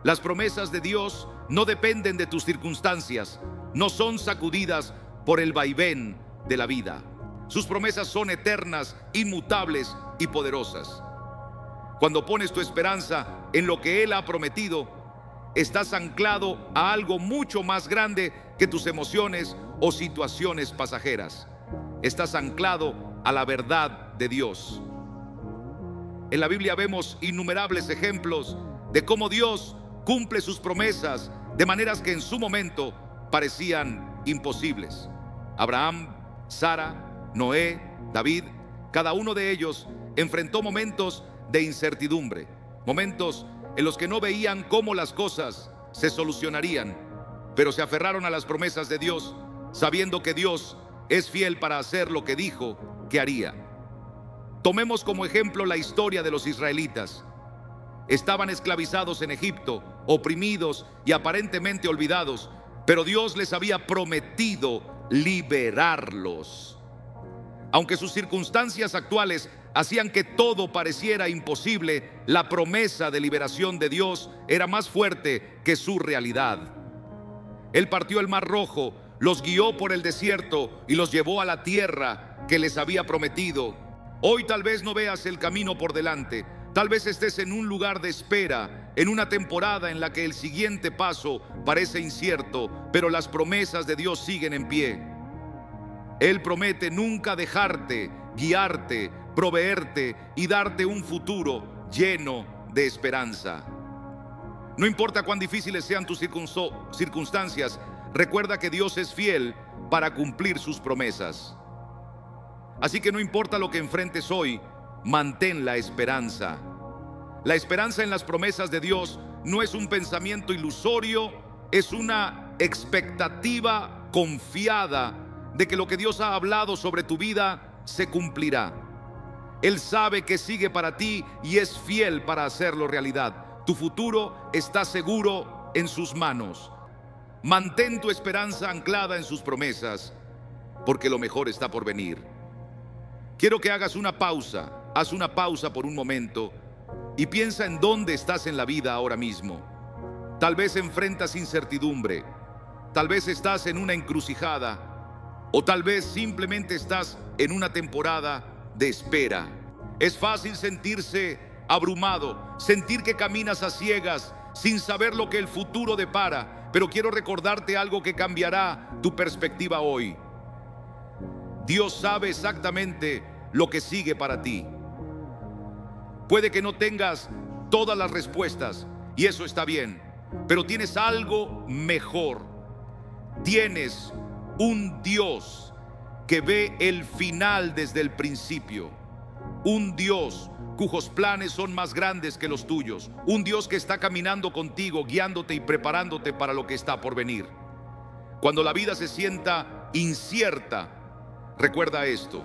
las promesas de Dios no dependen de tus circunstancias, no son sacudidas por el vaivén de la vida. Sus promesas son eternas, inmutables y poderosas. Cuando pones tu esperanza en lo que Él ha prometido, estás anclado a algo mucho más grande que tus emociones o situaciones pasajeras. Estás anclado a la verdad de Dios. En la Biblia vemos innumerables ejemplos de cómo Dios cumple sus promesas de maneras que en su momento parecían imposibles. Abraham, Sara, Noé, David, cada uno de ellos enfrentó momentos de incertidumbre, momentos en los que no veían cómo las cosas se solucionarían, pero se aferraron a las promesas de Dios, sabiendo que Dios es fiel para hacer lo que dijo que haría. Tomemos como ejemplo la historia de los israelitas. Estaban esclavizados en Egipto, oprimidos y aparentemente olvidados, pero Dios les había prometido liberarlos. Aunque sus circunstancias actuales hacían que todo pareciera imposible, la promesa de liberación de Dios era más fuerte que su realidad. Él partió el Mar Rojo, los guió por el desierto y los llevó a la tierra que les había prometido. Hoy tal vez no veas el camino por delante, tal vez estés en un lugar de espera, en una temporada en la que el siguiente paso parece incierto, pero las promesas de Dios siguen en pie. Él promete nunca dejarte, guiarte, proveerte y darte un futuro lleno de esperanza. No importa cuán difíciles sean tus circunstancias, recuerda que Dios es fiel para cumplir sus promesas. Así que no importa lo que enfrentes hoy, mantén la esperanza. La esperanza en las promesas de Dios no es un pensamiento ilusorio, es una expectativa confiada de que lo que Dios ha hablado sobre tu vida se cumplirá. Él sabe que sigue para ti y es fiel para hacerlo realidad. Tu futuro está seguro en sus manos. Mantén tu esperanza anclada en sus promesas, porque lo mejor está por venir. Quiero que hagas una pausa. Haz una pausa por un momento y piensa en dónde estás en la vida ahora mismo. Tal vez enfrentas incertidumbre, tal vez estás en una encrucijada, o tal vez simplemente estás en una temporada de espera. Es fácil sentirse abrumado, sentir que caminas a ciegas, sin saber lo que el futuro depara, pero quiero recordarte algo que cambiará tu perspectiva hoy. Dios sabe exactamente lo que sigue para ti. Puede que no tengas todas las respuestas, y eso está bien, pero tienes algo mejor. Tienes un Dios que ve el final desde el principio. Un Dios cujos planes son más grandes que los tuyos. Un Dios que está caminando contigo, guiándote y preparándote para lo que está por venir. Cuando la vida se sienta incierta, recuerda esto: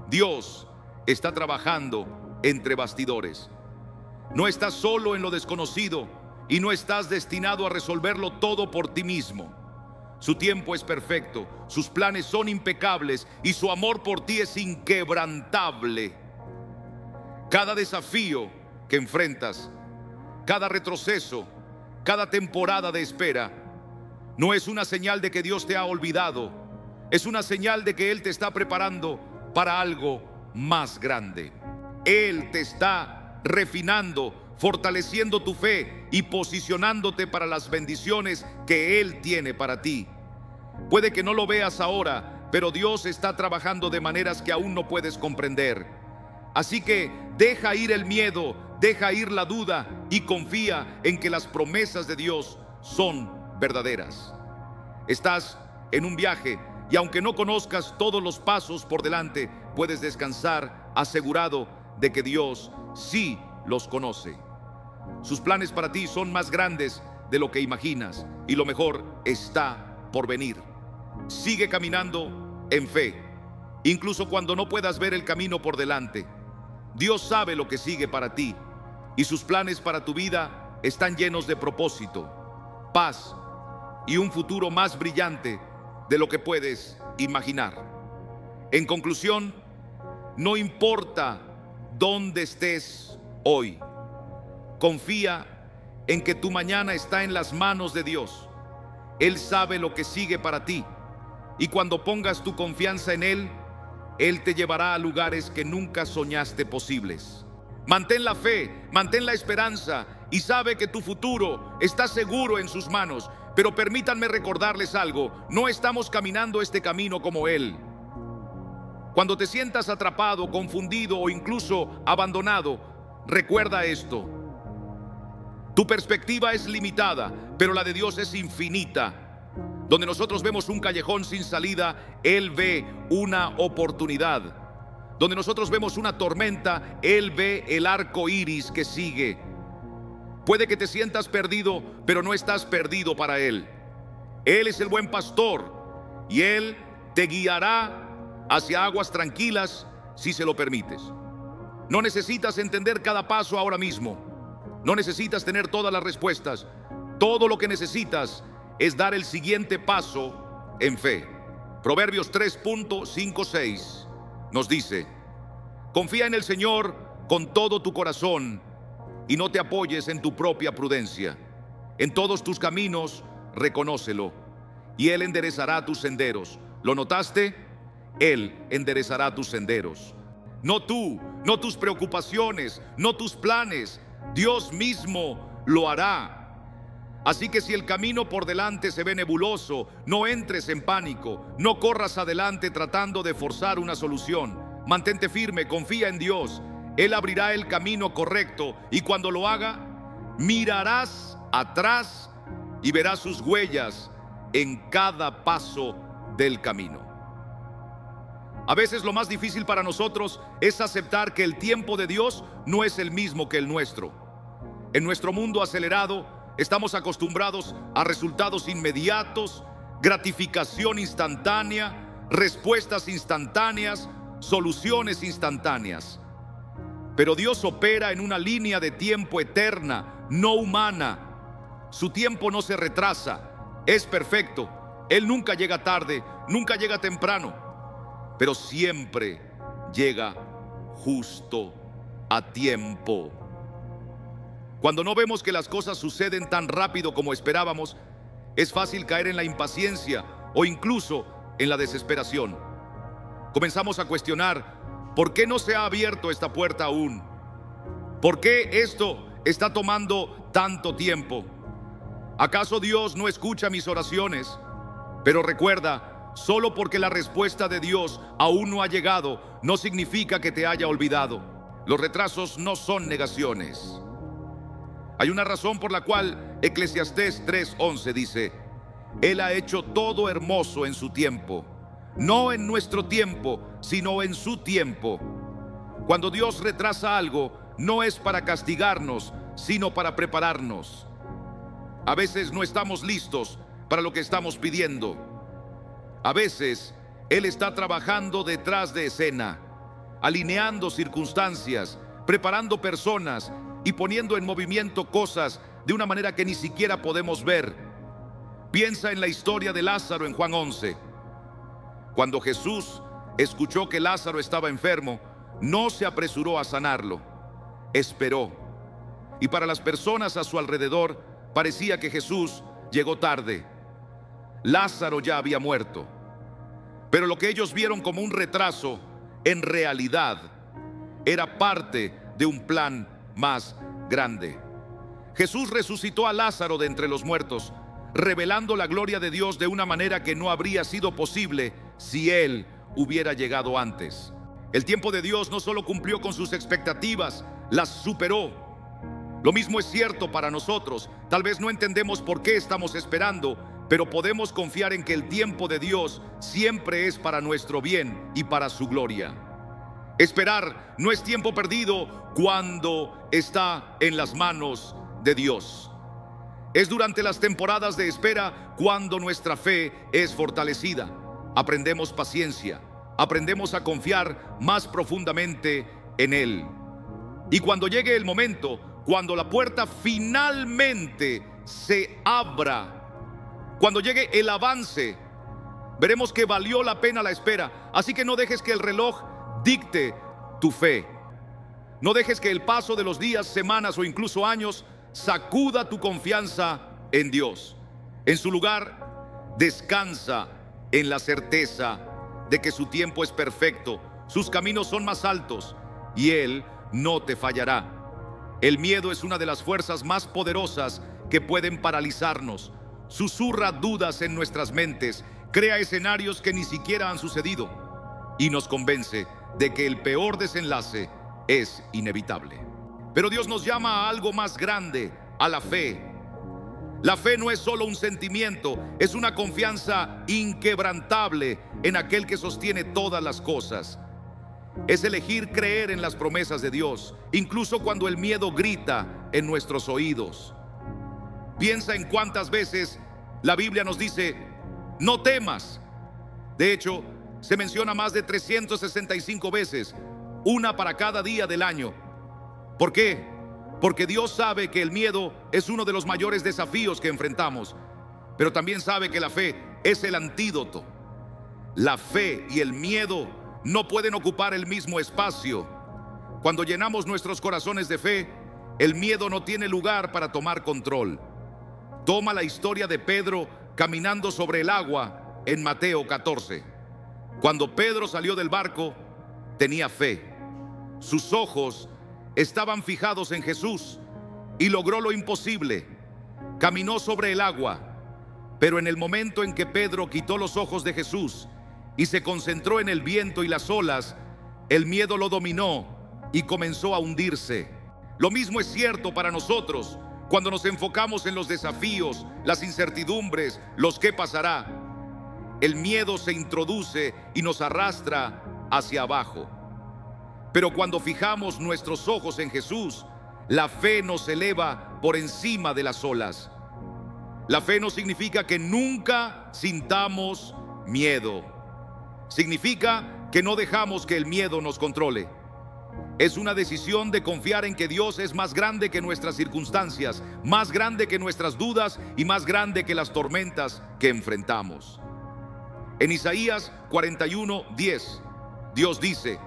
Dios está trabajando entre bastidores. No estás solo en lo desconocido y no estás destinado a resolverlo todo por ti mismo. Su tiempo es perfecto, sus planes son impecables y su amor por ti es inquebrantable. Cada desafío que enfrentas, cada retroceso, cada temporada de espera, no es una señal de que Dios te ha olvidado, es una señal de que Él te está preparando para algo más grande. Él te está refinando, fortaleciendo tu fe y posicionándote para las bendiciones que Él tiene para ti. Puede que no lo veas ahora, pero Dios está trabajando de maneras que aún no puedes comprender. Así que deja ir el miedo, deja ir la duda y confía en que las promesas de Dios son verdaderas. Estás en un viaje y aunque no conozcas todos los pasos por delante, puedes descansar asegurado de que Dios sí los conoce. Sus planes para ti son más grandes de lo que imaginas y lo mejor está por venir. Sigue caminando en fe, incluso cuando no puedas ver el camino por delante. Dios sabe lo que sigue para ti y sus planes para tu vida están llenos de propósito, paz y un futuro más brillante de lo que puedes imaginar. En conclusión, no importa dónde estés hoy, confía en que tu mañana está en las manos de Dios. Él sabe lo que sigue para ti y cuando pongas tu confianza en Él, Él te llevará a lugares que nunca soñaste posibles. Mantén la fe, mantén la esperanza y sabe que tu futuro está seguro en sus manos. Pero permítanme recordarles algo, no estamos caminando este camino como Él. Cuando te sientas atrapado, confundido o incluso abandonado, recuerda esto. Tu perspectiva es limitada, pero la de Dios es infinita. Donde nosotros vemos un callejón sin salida, Él ve una oportunidad. Donde nosotros vemos una tormenta, Él ve el arco iris que sigue. Puede que te sientas perdido, pero no estás perdido para Él. Él es el buen pastor y Él te guiará hacia aguas tranquilas si se lo permites. No necesitas entender cada paso ahora mismo. No necesitas tener todas las respuestas. Todo lo que necesitas es dar el siguiente paso en fe. Proverbios 3.56 nos dice: confía en el Señor con todo tu corazón y no te apoyes en tu propia prudencia. En todos tus caminos reconócelo y Él enderezará tus senderos. ¿Lo notaste? Él enderezará tus senderos. No tú, no tus preocupaciones, no tus planes. Dios mismo lo hará. Así que si el camino por delante se ve nebuloso, no entres en pánico, no corras adelante tratando de forzar una solución. Mantente firme, confía en Dios. Él abrirá el camino correcto y cuando lo haga, mirarás atrás y verás sus huellas en cada paso del camino. A veces lo más difícil para nosotros es aceptar que el tiempo de Dios no es el mismo que el nuestro. En nuestro mundo acelerado, estamos acostumbrados a resultados inmediatos, gratificación instantánea, respuestas instantáneas, soluciones instantáneas. Pero Dios opera en una línea de tiempo eterna, no humana. Su tiempo no se retrasa, es perfecto. Él nunca llega tarde, nunca llega temprano, pero siempre llega justo a tiempo. Cuando no vemos que las cosas suceden tan rápido como esperábamos, es fácil caer en la impaciencia o incluso en la desesperación. Comenzamos a cuestionar: ¿por qué no se ha abierto esta puerta aún? ¿Por qué esto está tomando tanto tiempo? ¿Acaso Dios no escucha mis oraciones? Pero recuerda, solo porque la respuesta de Dios aún no ha llegado, no significa que te haya olvidado. Los retrasos no son negaciones. Hay una razón por la cual Eclesiastés 3:11 dice: Él ha hecho todo hermoso en su tiempo. No en nuestro tiempo, sino en su tiempo. Cuando Dios retrasa algo, no es para castigarnos, sino para prepararnos. A veces no estamos listos para lo que estamos pidiendo. A veces Él está trabajando detrás de escena, alineando circunstancias, preparando personas y poniendo en movimiento cosas de una manera que ni siquiera podemos ver. Piensa en la historia de Lázaro en Juan 11. Cuando Jesús escuchó que Lázaro estaba enfermo, no se apresuró a sanarlo, esperó. Y para las personas a su alrededor, parecía que Jesús llegó tarde. Lázaro ya había muerto. Pero lo que ellos vieron como un retraso, en realidad, era parte de un plan más grande. Jesús resucitó a Lázaro de entre los muertos, revelando la gloria de Dios de una manera que no habría sido posible si Él hubiera llegado antes. El tiempo de Dios no solo cumplió con sus expectativas, las superó. Lo mismo es cierto para nosotros. Tal vez no entendemos por qué estamos esperando, pero podemos confiar en que el tiempo de Dios siempre es para nuestro bien y para su gloria. Esperar no es tiempo perdido cuando está en las manos de Dios. Es durante las temporadas de espera cuando nuestra fe es fortalecida. Aprendemos paciencia, aprendemos a confiar más profundamente en Él. Y cuando llegue el momento, cuando la puerta finalmente se abra, cuando llegue el avance, veremos que valió la pena la espera. Así que no dejes que el reloj dicte tu fe. No dejes que el paso de los días, semanas o incluso años sacuda tu confianza en Dios. En su lugar, descansa en la certeza de que su tiempo es perfecto, sus caminos son más altos y Él no te fallará. El miedo es una de las fuerzas más poderosas que pueden paralizarnos. Susurra dudas en nuestras mentes, crea escenarios que ni siquiera han sucedido y nos convence de que el peor desenlace es inevitable. Pero Dios nos llama a algo más grande, a la fe. La fe no es solo un sentimiento, es una confianza inquebrantable en aquel que sostiene todas las cosas. Es elegir creer en las promesas de Dios, incluso cuando el miedo grita en nuestros oídos. Piensa en cuántas veces la Biblia nos dice, no temas. De hecho, se menciona más de 365 veces, una para cada día del año. ¿Por qué? Porque Dios sabe que el miedo es uno de los mayores desafíos que enfrentamos, pero también sabe que la fe es el antídoto. La fe y el miedo no pueden ocupar el mismo espacio. Cuando llenamos nuestros corazones de fe, el miedo no tiene lugar para tomar control. Toma la historia de Pedro caminando sobre el agua en Mateo 14. Cuando Pedro salió del barco, tenía fe. Sus ojos estaban fijados en Jesús y logró lo imposible. Caminó sobre el agua, pero en el momento en que Pedro quitó los ojos de Jesús y se concentró en el viento y las olas, el miedo lo dominó y comenzó a hundirse. Lo mismo es cierto para nosotros cuando nos enfocamos en los desafíos, las incertidumbres, los qué pasará. El miedo se introduce y nos arrastra hacia abajo. Pero cuando fijamos nuestros ojos en Jesús, la fe nos eleva por encima de las olas. La fe no significa que nunca sintamos miedo. Significa que no dejamos que el miedo nos controle. Es una decisión de confiar en que Dios es más grande que nuestras circunstancias, más grande que nuestras dudas y más grande que las tormentas que enfrentamos. En Isaías 41:10, Dios dice,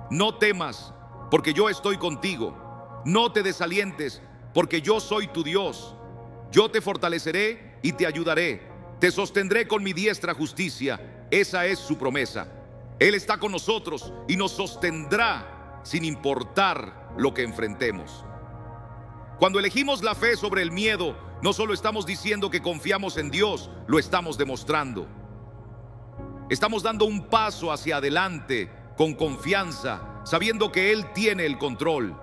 no temas, porque yo estoy contigo. No te desalientes, porque yo soy tu Dios. Yo te fortaleceré y te ayudaré. Te sostendré con mi diestra justicia. Esa es su promesa. Él está con nosotros y nos sostendrá sin importar lo que enfrentemos. Cuando elegimos la fe sobre el miedo, no solo estamos diciendo que confiamos en Dios, lo estamos demostrando. Estamos dando un paso hacia adelante con confianza, sabiendo que Él tiene el control.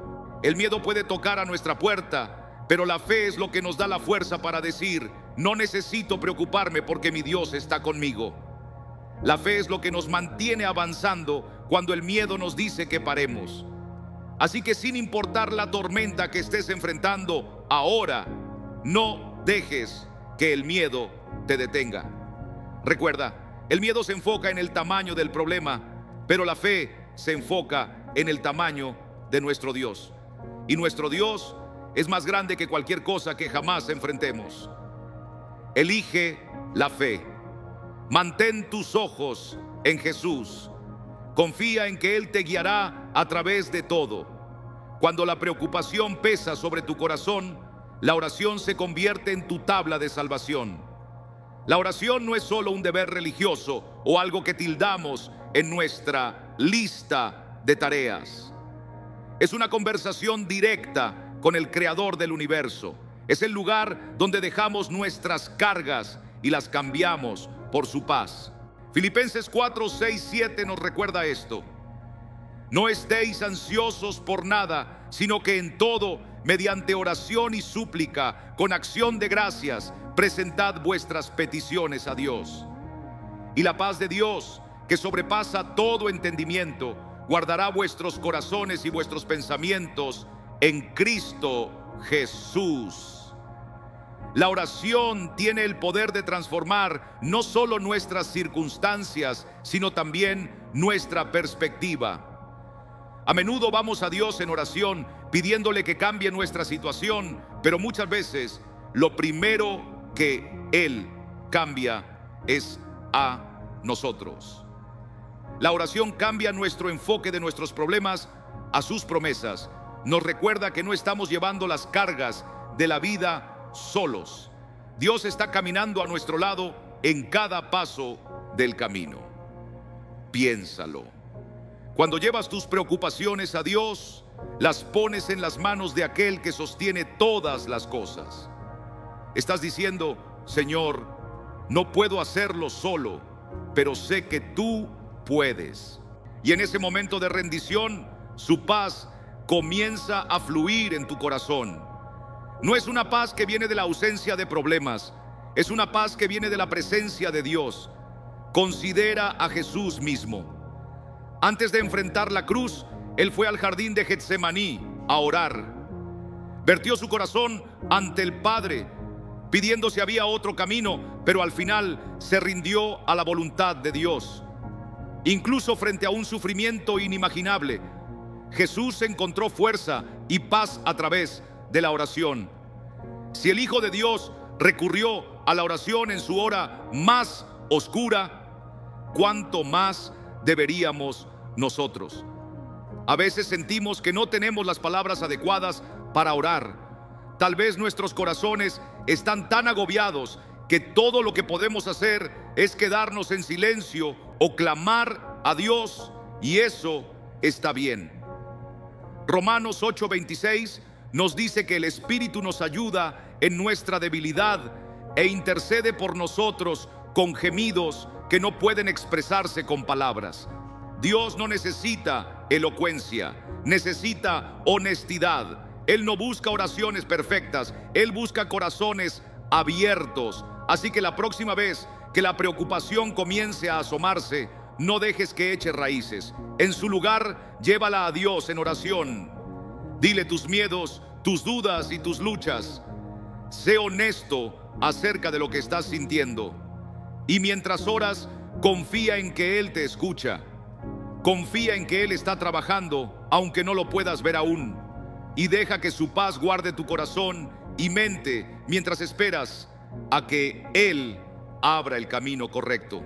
El miedo puede tocar a nuestra puerta, pero la fe es lo que nos da la fuerza para decir, no necesito preocuparme porque mi Dios está conmigo. La fe es lo que nos mantiene avanzando cuando el miedo nos dice que paremos. Así que sin importar la tormenta que estés enfrentando ahora, no dejes que el miedo te detenga. Recuerda, el miedo se enfoca en el tamaño del problema, pero la fe se enfoca en el tamaño de nuestro Dios. Y nuestro Dios es más grande que cualquier cosa que jamás enfrentemos. Elige la fe. Mantén tus ojos en Jesús. Confía en que Él te guiará a través de todo. Cuando la preocupación pesa sobre tu corazón, la oración se convierte en tu tabla de salvación. La oración no es solo un deber religioso o algo que tildamos en nuestra lista de tareas. Es una conversación directa con el Creador del universo. Es el lugar donde dejamos nuestras cargas y las cambiamos por su paz. Filipenses 4, 6, 7 nos recuerda esto. No estéis ansiosos por nada, sino que en todo, mediante oración y súplica, con acción de gracias, presentad vuestras peticiones a Dios. Y la paz de Dios, que sobrepasa todo entendimiento, guardará vuestros corazones y vuestros pensamientos en Cristo Jesús. La oración tiene el poder de transformar no solo nuestras circunstancias, sino también nuestra perspectiva. A menudo vamos a Dios en oración pidiéndole que cambie nuestra situación, pero muchas veces lo primero que Él cambia es a nosotros. La oración cambia nuestro enfoque de nuestros problemas a sus promesas. Nos recuerda que no estamos llevando las cargas de la vida solos. Dios está caminando a nuestro lado en cada paso del camino. Piénsalo. Cuando llevas tus preocupaciones a Dios, las pones en las manos de aquel que sostiene todas las cosas. Estás diciendo: Señor, no puedo hacerlo solo, pero sé que tú puedes. Y en ese momento de rendición, su paz comienza a fluir en tu corazón. No es una paz que viene de la ausencia de problemas, es una paz que viene de la presencia de Dios. Considera a Jesús mismo. Antes de enfrentar la cruz, Él fue al jardín de Getsemaní a orar. Vertió su corazón ante el Padre, pidiendo si había otro camino, pero al final se rindió a la voluntad de Dios. Incluso frente a un sufrimiento inimaginable, Jesús encontró fuerza y paz a través de la oración. Si el Hijo de Dios recurrió a la oración en su hora más oscura, ¿cuánto más deberíamos nosotros? A veces sentimos que no tenemos las palabras adecuadas para orar. Tal vez nuestros corazones están tan agobiados que todo lo que podemos hacer es quedarnos en silencio o clamar a Dios, y eso está bien. Romanos 8:26 nos dice que el Espíritu nos ayuda en nuestra debilidad e intercede por nosotros con gemidos que no pueden expresarse con palabras. Dios no necesita elocuencia, necesita honestidad. Él no busca oraciones perfectas, Él busca corazones abiertos. Así que la próxima vez que la preocupación comience a asomarse, no dejes que eche raíces. En su lugar, llévala a Dios en oración. Dile tus miedos, tus dudas y tus luchas. Sé honesto acerca de lo que estás sintiendo. Y mientras oras, confía en que Él te escucha. Confía en que Él está trabajando, aunque no lo puedas ver aún. Y deja que su paz guarde tu corazón y mente mientras esperas a que Él abra el camino correcto.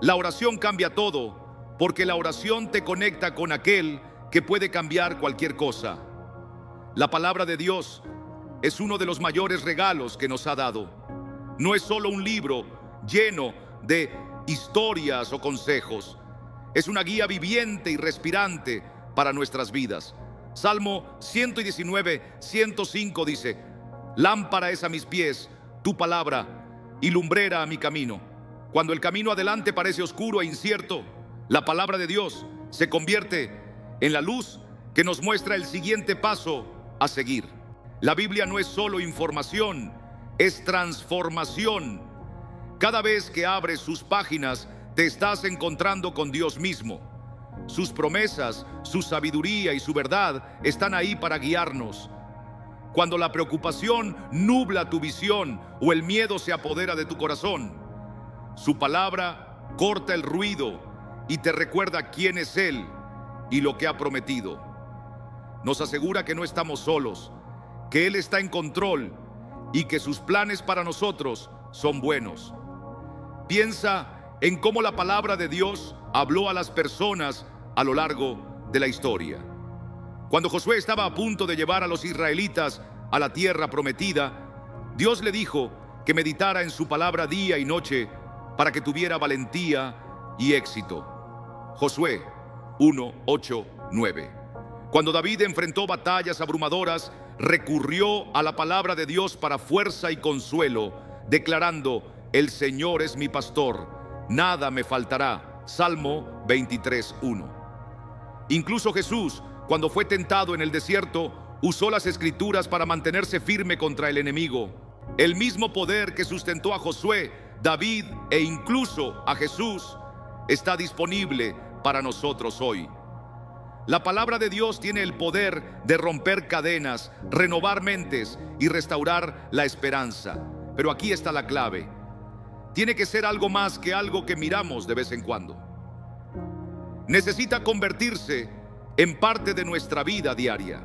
La oración cambia todo, porque la oración te conecta con aquel que puede cambiar cualquier cosa. La palabra de Dios es uno de los mayores regalos que nos ha dado. No es solo un libro lleno de historias o consejos. Es una guía viviente y respirante para nuestras vidas. Salmo 119, 105 dice: lámpara es a mis pies tu palabra y lumbrera a mi camino. Cuando el camino adelante parece oscuro e incierto, la palabra de Dios se convierte en la luz que nos muestra el siguiente paso a seguir. La Biblia no es solo información, es transformación. Cada vez que abres sus páginas, te estás encontrando con Dios mismo. Sus promesas, su sabiduría y su verdad están ahí para guiarnos. Cuando la preocupación nubla tu visión o el miedo se apodera de tu corazón, su palabra corta el ruido y te recuerda quién es Él y lo que ha prometido. Nos asegura que no estamos solos, que Él está en control y que sus planes para nosotros son buenos. Piensa en cómo la palabra de Dios habló a las personas a lo largo de la historia. Cuando Josué estaba a punto de llevar a los israelitas a la tierra prometida, Dios le dijo que meditara en su palabra día y noche para que tuviera valentía y éxito. Josué 1, 8, 9. Cuando David enfrentó batallas abrumadoras, recurrió a la palabra de Dios para fuerza y consuelo, declarando: el Señor es mi pastor, nada me faltará. Salmo 23:1. Incluso Jesús, cuando fue tentado en el desierto, usó las Escrituras para mantenerse firme contra el enemigo. El mismo poder que sustentó a Josué, David e incluso a Jesús está disponible para nosotros hoy. La palabra de Dios tiene el poder de romper cadenas, renovar mentes y restaurar la esperanza. Pero aquí está la clave. Tiene que ser algo más que algo que miramos de vez en cuando. Necesita convertirse en parte de nuestra vida diaria.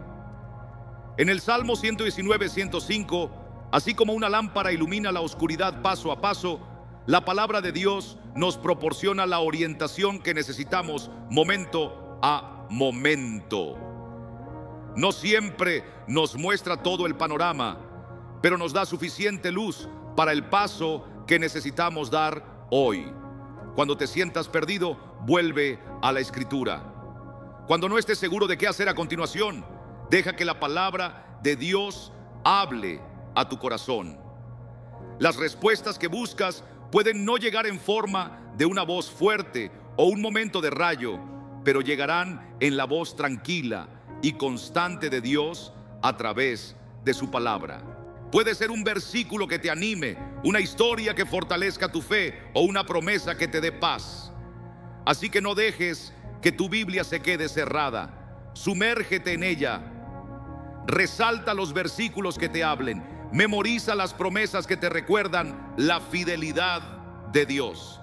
En el Salmo 119:105, así como una lámpara ilumina la oscuridad paso a paso, la palabra de Dios nos proporciona la orientación que necesitamos momento a momento. No siempre nos muestra todo el panorama, pero nos da suficiente luz para el paso que necesitamos dar hoy. Cuando te sientas perdido, vuelve a la Escritura. Cuando no estés seguro de qué hacer a continuación, deja que la palabra de Dios hable a tu corazón. Las respuestas que buscas pueden no llegar en forma de una voz fuerte o un momento de rayo, pero llegarán en la voz tranquila y constante de Dios a través de su palabra. Puede ser un versículo que te anime, una historia que fortalezca tu fe o una promesa que te dé paz. Así que no dejes que tu Biblia se quede cerrada. Sumérgete en ella. Resalta los versículos que te hablen. Memoriza las promesas que te recuerdan la fidelidad de Dios.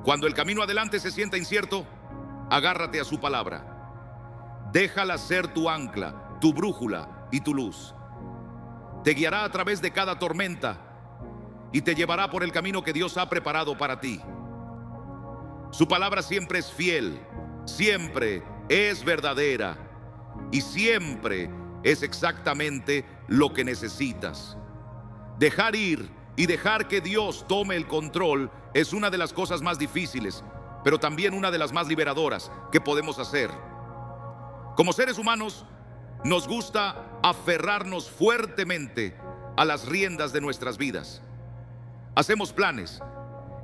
Cuando el camino adelante se sienta incierto, agárrate a su palabra. Déjala ser tu ancla, tu brújula y tu luz. Te guiará a través de cada tormenta y te llevará por el camino que Dios ha preparado para ti. Su palabra siempre es fiel, siempre es verdadera y siempre es exactamente lo que necesitas. Dejar ir y dejar que Dios tome el control es una de las cosas más difíciles, pero también una de las más liberadoras que podemos hacer. Como seres humanos, nos gusta aferrarnos fuertemente a las riendas de nuestras vidas. Hacemos planes,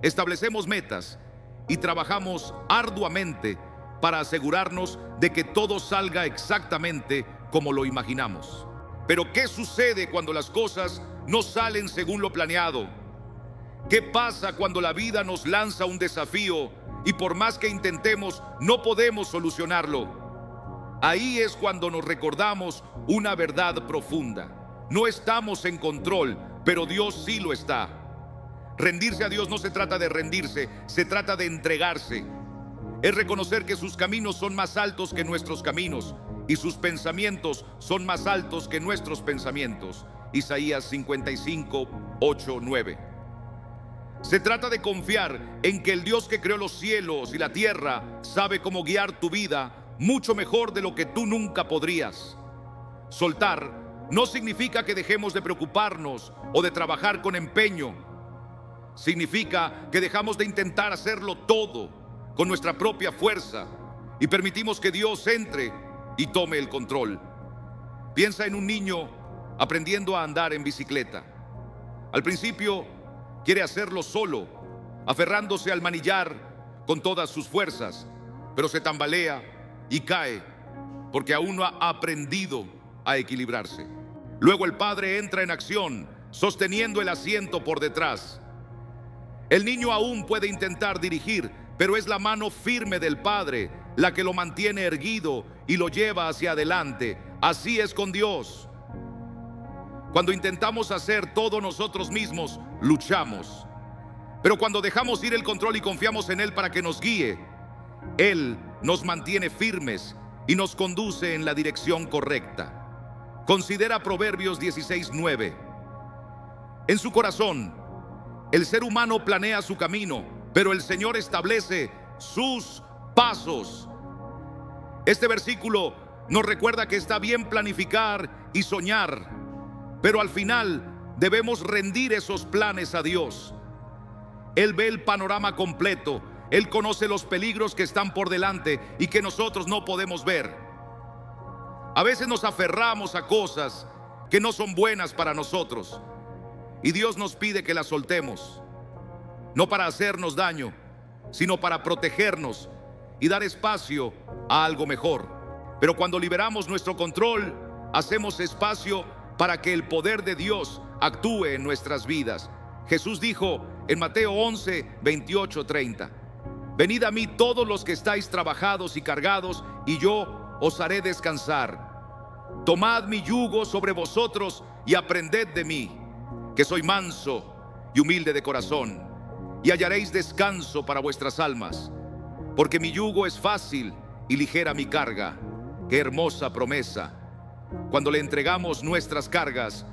establecemos metas y trabajamos arduamente para asegurarnos de que todo salga exactamente como lo imaginamos. Pero ¿qué sucede cuando las cosas no salen según lo planeado? ¿Qué pasa cuando la vida nos lanza un desafío y por más que intentemos no podemos solucionarlo? Ahí es cuando nos recordamos una verdad profunda. No estamos en control, pero Dios sí lo está. Rendirse a Dios no se trata de rendirse, se trata de entregarse. Es reconocer que sus caminos son más altos que nuestros caminos y sus pensamientos son más altos que nuestros pensamientos. Isaías 55, 8, 9. Se trata de confiar en que el Dios que creó los cielos y la tierra sabe cómo guiar tu vida mucho mejor de lo que tú nunca podrías. Soltar no significa que dejemos de preocuparnos o de trabajar con empeño. Significa que dejamos de intentar hacerlo todo con nuestra propia fuerza y permitimos que Dios entre y tome el control. Piensa en un niño aprendiendo a andar en bicicleta. Al principio quiere hacerlo solo, aferrándose al manillar con todas sus fuerzas, pero se tambalea y cae porque aún no ha aprendido a equilibrarse. Luego el padre entra en acción, sosteniendo el asiento por detrás. El niño aún puede intentar dirigir, pero es la mano firme del padre la que lo mantiene erguido y lo lleva hacia adelante. Así es con Dios. Cuando intentamos hacer todo nosotros mismos, luchamos. Pero cuando dejamos ir el control y confiamos en Él para que nos guíe, Él nos mantiene firmes y nos conduce en la dirección correcta. Considera Proverbios 16:9. En su corazón, el ser humano planea su camino, pero el Señor establece sus pasos. Este versículo nos recuerda que está bien planificar y soñar, pero al final debemos rendir esos planes a Dios. Él ve el panorama completo. Él conoce los peligros que están por delante y que nosotros no podemos ver. A veces nos aferramos a cosas que no son buenas para nosotros y Dios nos pide que las soltemos, no para hacernos daño, sino para protegernos y dar espacio a algo mejor. Pero cuando liberamos nuestro control, hacemos espacio para que el poder de Dios actúe en nuestras vidas. Jesús dijo en Mateo 11, 28, 30: venid a mí todos los que estáis trabajados y cargados, y yo os haré descansar. Tomad mi yugo sobre vosotros y aprended de mí, que soy manso y humilde de corazón, y hallaréis descanso para vuestras almas, porque mi yugo es fácil y ligera mi carga. Qué hermosa promesa. Cuando le entregamos nuestras cargas,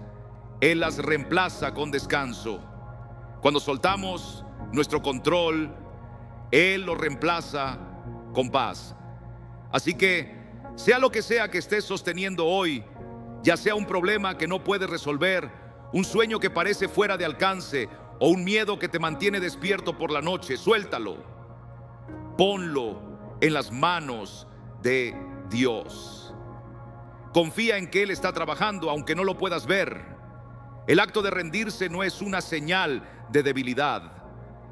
Él las reemplaza con descanso. Cuando soltamos nuestro control, Él lo reemplaza con paz. Así que, sea lo que sea que estés sosteniendo hoy, ya sea un problema que no puedes resolver, un sueño que parece fuera de alcance o un miedo que te mantiene despierto por la noche, suéltalo. Ponlo en las manos de Dios. Confía en que Él está trabajando aunque no lo puedas ver. El acto de rendirse no es una señal de debilidad,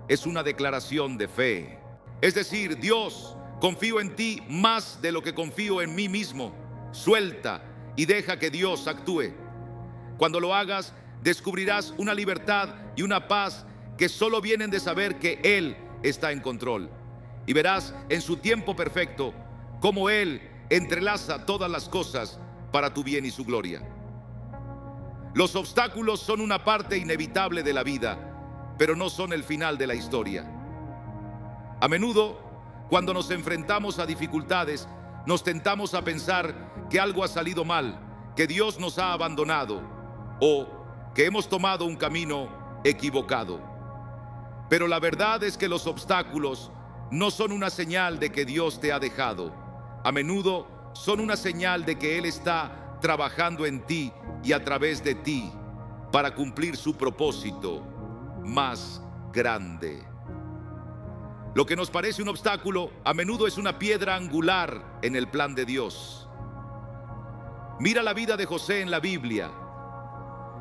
es una declaración de fe. Es decir, Dios, confío en ti más de lo que confío en mí mismo. Suelta y deja que Dios actúe. Cuando lo hagas, descubrirás una libertad y una paz que solo vienen de saber que Él está en control. Y verás en su tiempo perfecto cómo Él entrelaza todas las cosas para tu bien y su gloria. Los obstáculos son una parte inevitable de la vida, pero no son el final de la historia. A menudo, cuando nos enfrentamos a dificultades, nos tentamos a pensar que algo ha salido mal, que Dios nos ha abandonado o que hemos tomado un camino equivocado. Pero la verdad es que los obstáculos no son una señal de que Dios te ha dejado. A menudo son una señal de que Él está trabajando en ti y a través de ti para cumplir su propósito más grande. Lo que nos parece un obstáculo a menudo es una piedra angular en el plan de Dios. Mira la vida de José en la Biblia.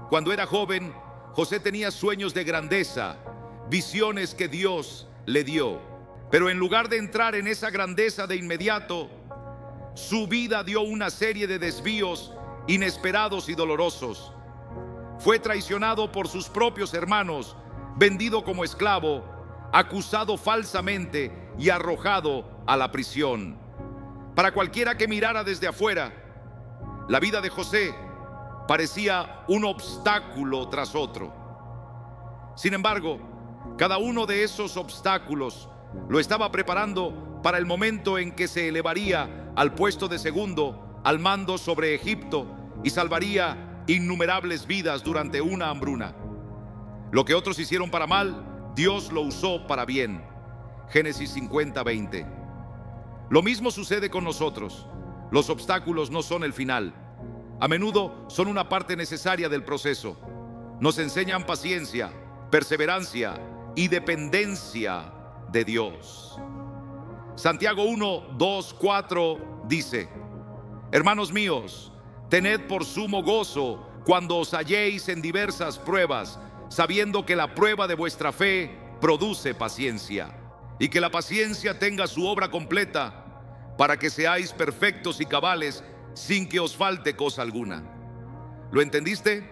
Cuando era joven, José tenía sueños de grandeza, visiones que Dios le dio. Pero en lugar de entrar en esa grandeza de inmediato, su vida dio una serie de desvíos inesperados y dolorosos. Fue traicionado por sus propios hermanos, vendido como esclavo, acusado falsamente y arrojado a la prisión. Para cualquiera que mirara desde afuera, la vida de José parecía un obstáculo tras otro. Sin embargo, cada uno de esos obstáculos lo estaba preparando para el momento en que se elevaría al puesto de segundo al mando sobre Egipto y salvaría innumerables vidas durante una hambruna. Lo que otros hicieron para mal, Dios lo usó para bien. Génesis 50:20. Lo mismo sucede con nosotros. Los obstáculos no son el final. A menudo son una parte necesaria del proceso. Nos enseñan paciencia, perseverancia y dependencia de Dios. Santiago 1, 2, 4 dice: hermanos míos, tened por sumo gozo cuando os halléis en diversas pruebas, sabiendo que la prueba de vuestra fe produce paciencia, y que la paciencia tenga su obra completa, para que seáis perfectos y cabales, sin que os falte cosa alguna. ¿Lo entendiste?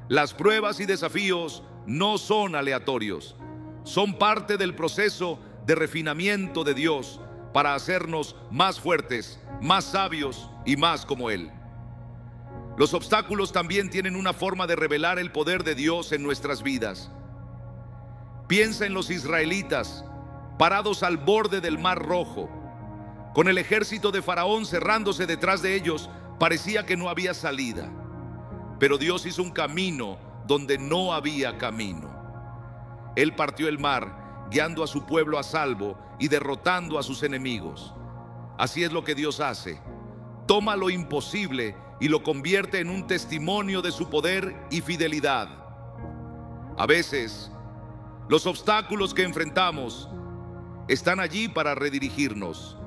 Las pruebas y desafíos no son aleatorios, son parte del proceso de refinamiento de Dios para hacernos más fuertes, más sabios y más como Él. Los obstáculos también tienen una forma de revelar el poder de Dios en nuestras vidas. Piensa en los israelitas parados al borde del Mar Rojo, con el ejército de Faraón cerrándose detrás de ellos. Parecía que no había salida, pero Dios hizo un camino donde no había camino. Él partió el mar, guiando a su pueblo a salvo y derrotando a sus enemigos. Así es lo que Dios hace. Toma lo imposible y lo convierte en un testimonio de su poder y fidelidad. A veces, los obstáculos que enfrentamos están allí para redirigirnos.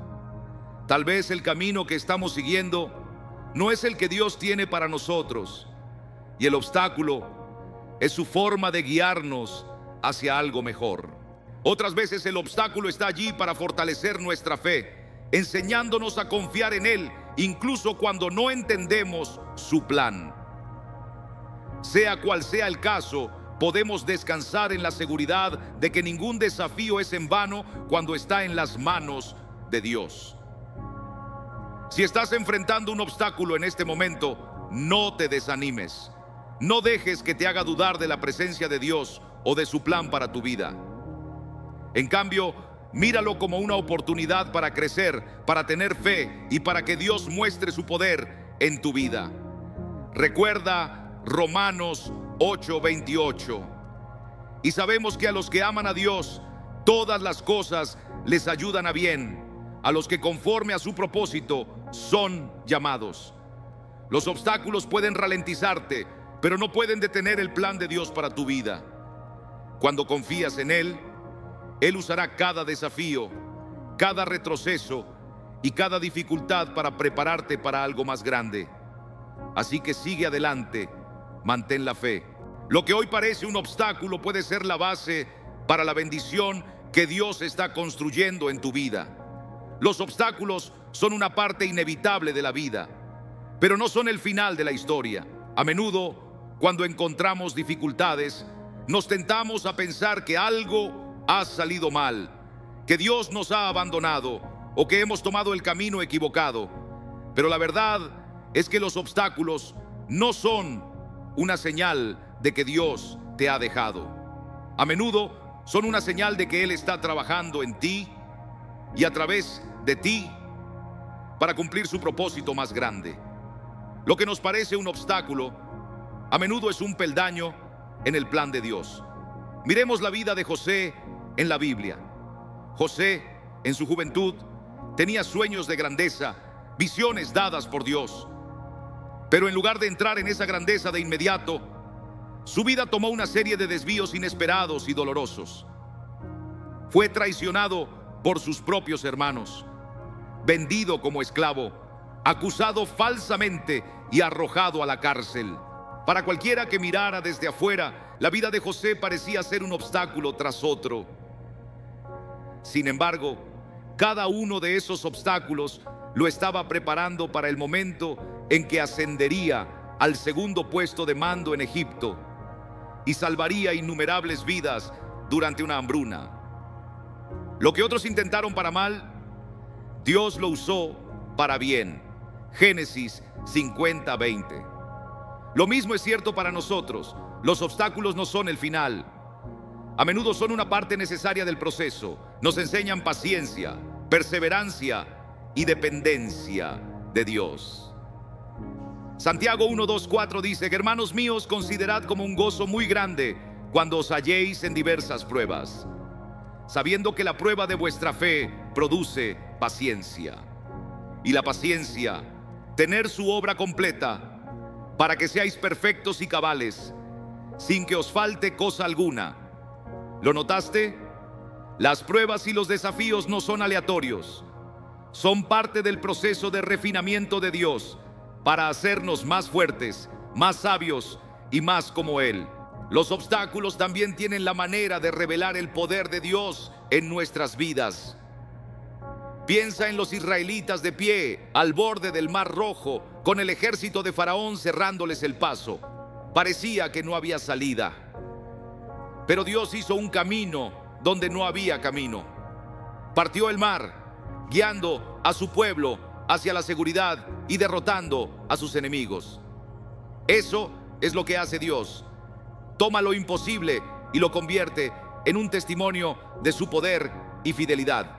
Tal vez el camino que estamos siguiendo no es el que Dios tiene para nosotros, y el obstáculo es su forma de guiarnos hacia algo mejor. Otras veces el obstáculo está allí para fortalecer nuestra fe, enseñándonos a confiar en Él, incluso cuando no entendemos su plan. Sea cual sea el caso, podemos descansar en la seguridad de que ningún desafío es en vano cuando está en las manos de Dios. Si estás enfrentando un obstáculo en este momento, no te desanimes. No dejes que te haga dudar de la presencia de Dios o de su plan para tu vida. En cambio, míralo como una oportunidad para crecer, para tener fe y para que Dios muestre su poder en tu vida. Recuerda Romanos 8:28. Y sabemos que a los que aman a Dios, todas las cosas les ayudan a bien, a los que conforme a su propósito son llamados. Los obstáculos pueden ralentizarte, pero no pueden detener el plan de Dios para tu vida. Cuando confías en Él, Él usará cada desafío, cada retroceso y cada dificultad para prepararte para algo más grande. Así que sigue adelante, mantén la fe. Lo que hoy parece un obstáculo puede ser la base para la bendición que Dios está construyendo en tu vida. Los obstáculos son una parte inevitable de la vida, pero no son el final de la historia. A menudo, cuando encontramos dificultades, nos tentamos a pensar que algo ha salido mal, que Dios nos ha abandonado o que hemos tomado el camino equivocado. Pero la verdad es que los obstáculos no son una señal de que Dios te ha dejado. A menudo son una señal de que Él está trabajando en ti y a través de ti para cumplir su propósito más grande. Lo que nos parece un obstáculo, a menudo es un peldaño en el plan de Dios. Miremos la vida de José en la Biblia. José, en su juventud, tenía sueños de grandeza, visiones dadas por Dios. Pero en lugar de entrar en esa grandeza de inmediato, su vida tomó una serie de desvíos inesperados y dolorosos. Fue traicionado por sus propios hermanos, vendido como esclavo, acusado falsamente y arrojado a la cárcel. Para cualquiera que mirara desde afuera, la vida de José parecía ser un obstáculo tras otro. Sin embargo, cada uno de esos obstáculos lo estaba preparando para el momento en que ascendería al segundo puesto de mando en Egipto y salvaría innumerables vidas durante una hambruna. Lo que otros intentaron para mal, Dios lo usó para bien. Génesis 50:20. Lo mismo es cierto para nosotros. Los obstáculos no son el final. A menudo son una parte necesaria del proceso. Nos enseñan paciencia, perseverancia y dependencia de Dios. Santiago 1:2-4 dice: hermanos míos, considerad como un gozo muy grande cuando os halléis en diversas pruebas, sabiendo que la prueba de vuestra fe produce paciencia. Y la paciencia, tener su obra completa, para que seáis perfectos y cabales, sin que os falte cosa alguna. ¿Lo notaste? Las pruebas y los desafíos no son aleatorios. Son parte del proceso de refinamiento de Dios para hacernos más fuertes, más sabios y más como Él. Los obstáculos también tienen la manera de revelar el poder de Dios en nuestras vidas. Piensa en los israelitas de pie al borde del Mar Rojo, con el ejército de Faraón cerrándoles el paso. Parecía que no había salida. Pero Dios hizo un camino donde no había camino. Partió el mar, guiando a su pueblo hacia la seguridad y derrotando a sus enemigos. Eso es lo que hace Dios. Toma lo imposible y lo convierte en un testimonio de su poder y fidelidad.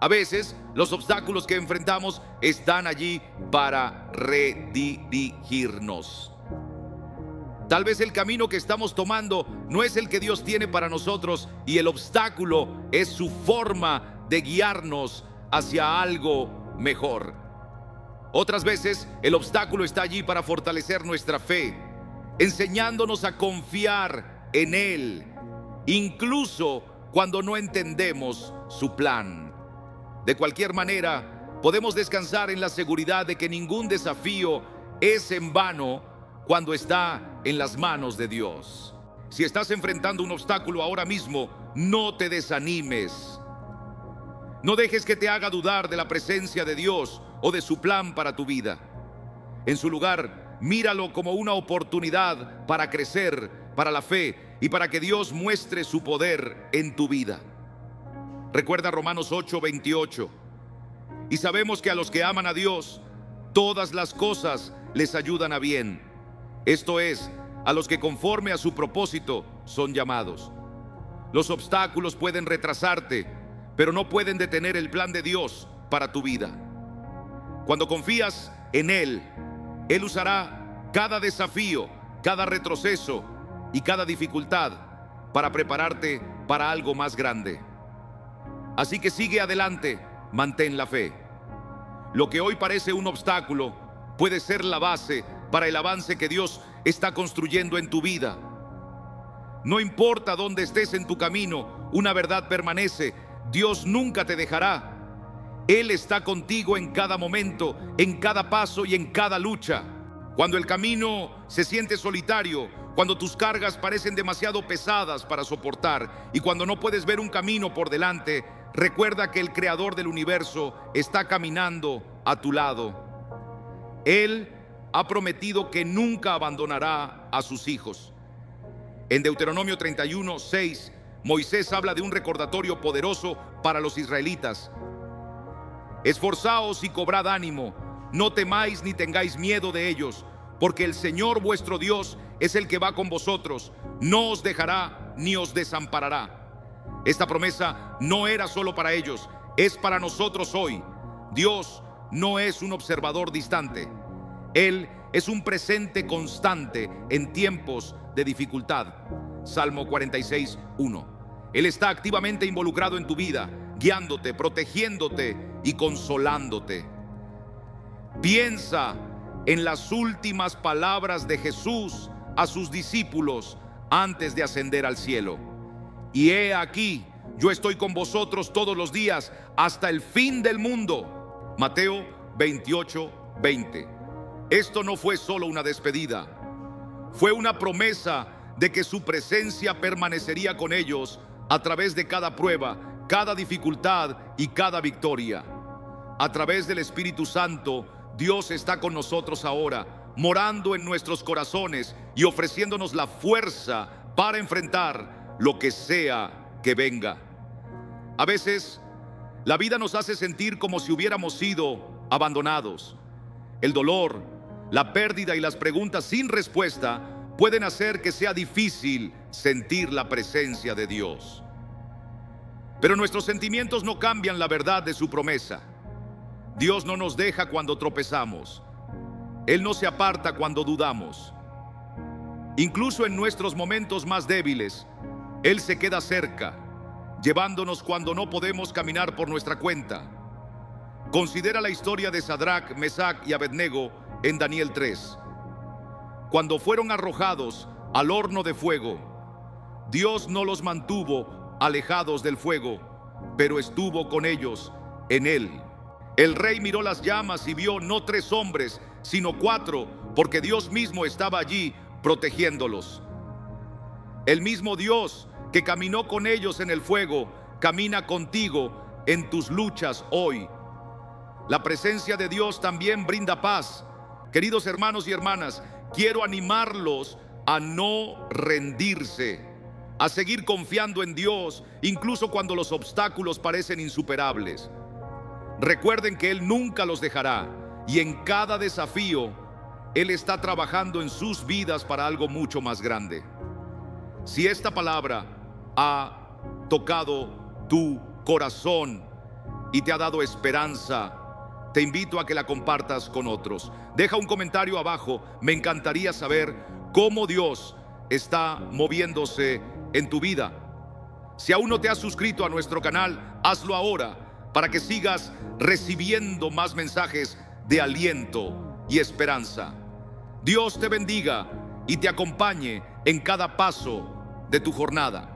A veces, los obstáculos que enfrentamos están allí para redirigirnos. Tal vez el camino que estamos tomando no es el que Dios tiene para nosotros y el obstáculo es su forma de guiarnos hacia algo mejor. Otras veces, el obstáculo está allí para fortalecer nuestra fe, enseñándonos a confiar en Él, incluso cuando no entendemos su plan. De cualquier manera, Podemos descansar en la seguridad de que ningún desafío es en vano cuando está en las manos de Dios. Si estás enfrentando un obstáculo ahora mismo, no te desanimes. No dejes que te haga dudar de la presencia de Dios o de su plan para tu vida. En su lugar, míralo como una oportunidad para crecer, para la fe y para que Dios muestre su poder en tu vida. Recuerda Romanos 8:28. Y sabemos que a los que aman a Dios, todas las cosas les ayudan a bien. Esto es, a los que conforme a su propósito son llamados. Los obstáculos pueden retrasarte, pero no pueden detener el plan de Dios para tu vida. Cuando confías en Él, Él usará cada desafío, cada retroceso y cada dificultad para prepararte para algo más grande. Así que sigue adelante, mantén la fe. Lo que hoy parece un obstáculo puede ser la base para el avance que Dios está construyendo en tu vida. No importa dónde estés en tu camino, una verdad permanece: Dios nunca te dejará. Él está contigo en cada momento, en cada paso y en cada lucha. Cuando el camino se siente solitario, cuando tus cargas parecen demasiado pesadas para soportar y cuando no puedes ver un camino por delante, recuerda que el Creador del universo está caminando a tu lado. Él ha prometido que nunca abandonará a sus hijos. En Deuteronomio 31:6, Moisés habla de un recordatorio poderoso para los israelitas. Esforzaos y cobrad ánimo, no temáis ni tengáis miedo de ellos, porque el Señor vuestro Dios es el que va con vosotros, no os dejará ni os desamparará. Esta promesa no era solo para ellos, es para nosotros hoy. Dios no es un observador distante. Él es un presente constante en tiempos de dificultad. Salmo 46:1. Él está activamente involucrado en tu vida, guiándote, protegiéndote y consolándote. Piensa en las últimas palabras de Jesús a sus discípulos antes de ascender al cielo. Y he aquí, yo estoy con vosotros todos los días hasta el fin del mundo. Mateo 28:20. Esto no fue solo una despedida, fue una promesa de que su presencia permanecería con ellos a través de cada prueba, cada dificultad y cada victoria. A través del Espíritu Santo, Dios está con nosotros ahora, morando en nuestros corazones y ofreciéndonos la fuerza para enfrentar lo que sea que venga. A veces, la vida nos hace sentir como si hubiéramos sido abandonados. El dolor, la pérdida y las preguntas sin respuesta pueden hacer que sea difícil sentir la presencia de Dios. Pero nuestros sentimientos no cambian la verdad de su promesa. Dios no nos deja cuando tropezamos. Él no se aparta cuando dudamos. Incluso en nuestros momentos más débiles, Él se queda cerca, llevándonos cuando no podemos caminar por nuestra cuenta. Considera la historia de Sadrac, Mesac y Abednego en Daniel 3. Cuando fueron arrojados al horno de fuego, Dios no los mantuvo alejados del fuego, pero estuvo con ellos en él. El rey miró las llamas y vio no 3 hombres, sino 4, porque Dios mismo estaba allí protegiéndolos. El mismo Dios que caminó con ellos en el fuego, camina contigo en tus luchas hoy. La presencia de Dios también brinda paz. Queridos hermanos y hermanas, quiero animarlos a no rendirse, a seguir confiando en Dios, incluso cuando los obstáculos parecen insuperables. Recuerden que Él nunca los dejará y en cada desafío Él está trabajando en sus vidas para algo mucho más grande. Si esta palabra ha tocado tu corazón y te ha dado esperanza, te invito a que la compartas con otros. Deja un comentario abajo. Me encantaría saber cómo Dios está moviéndose en tu vida. Si aún no te has suscrito a nuestro canal, hazlo ahora para que sigas recibiendo más mensajes de aliento y esperanza. Dios te bendiga y te acompañe en cada paso de tu jornada.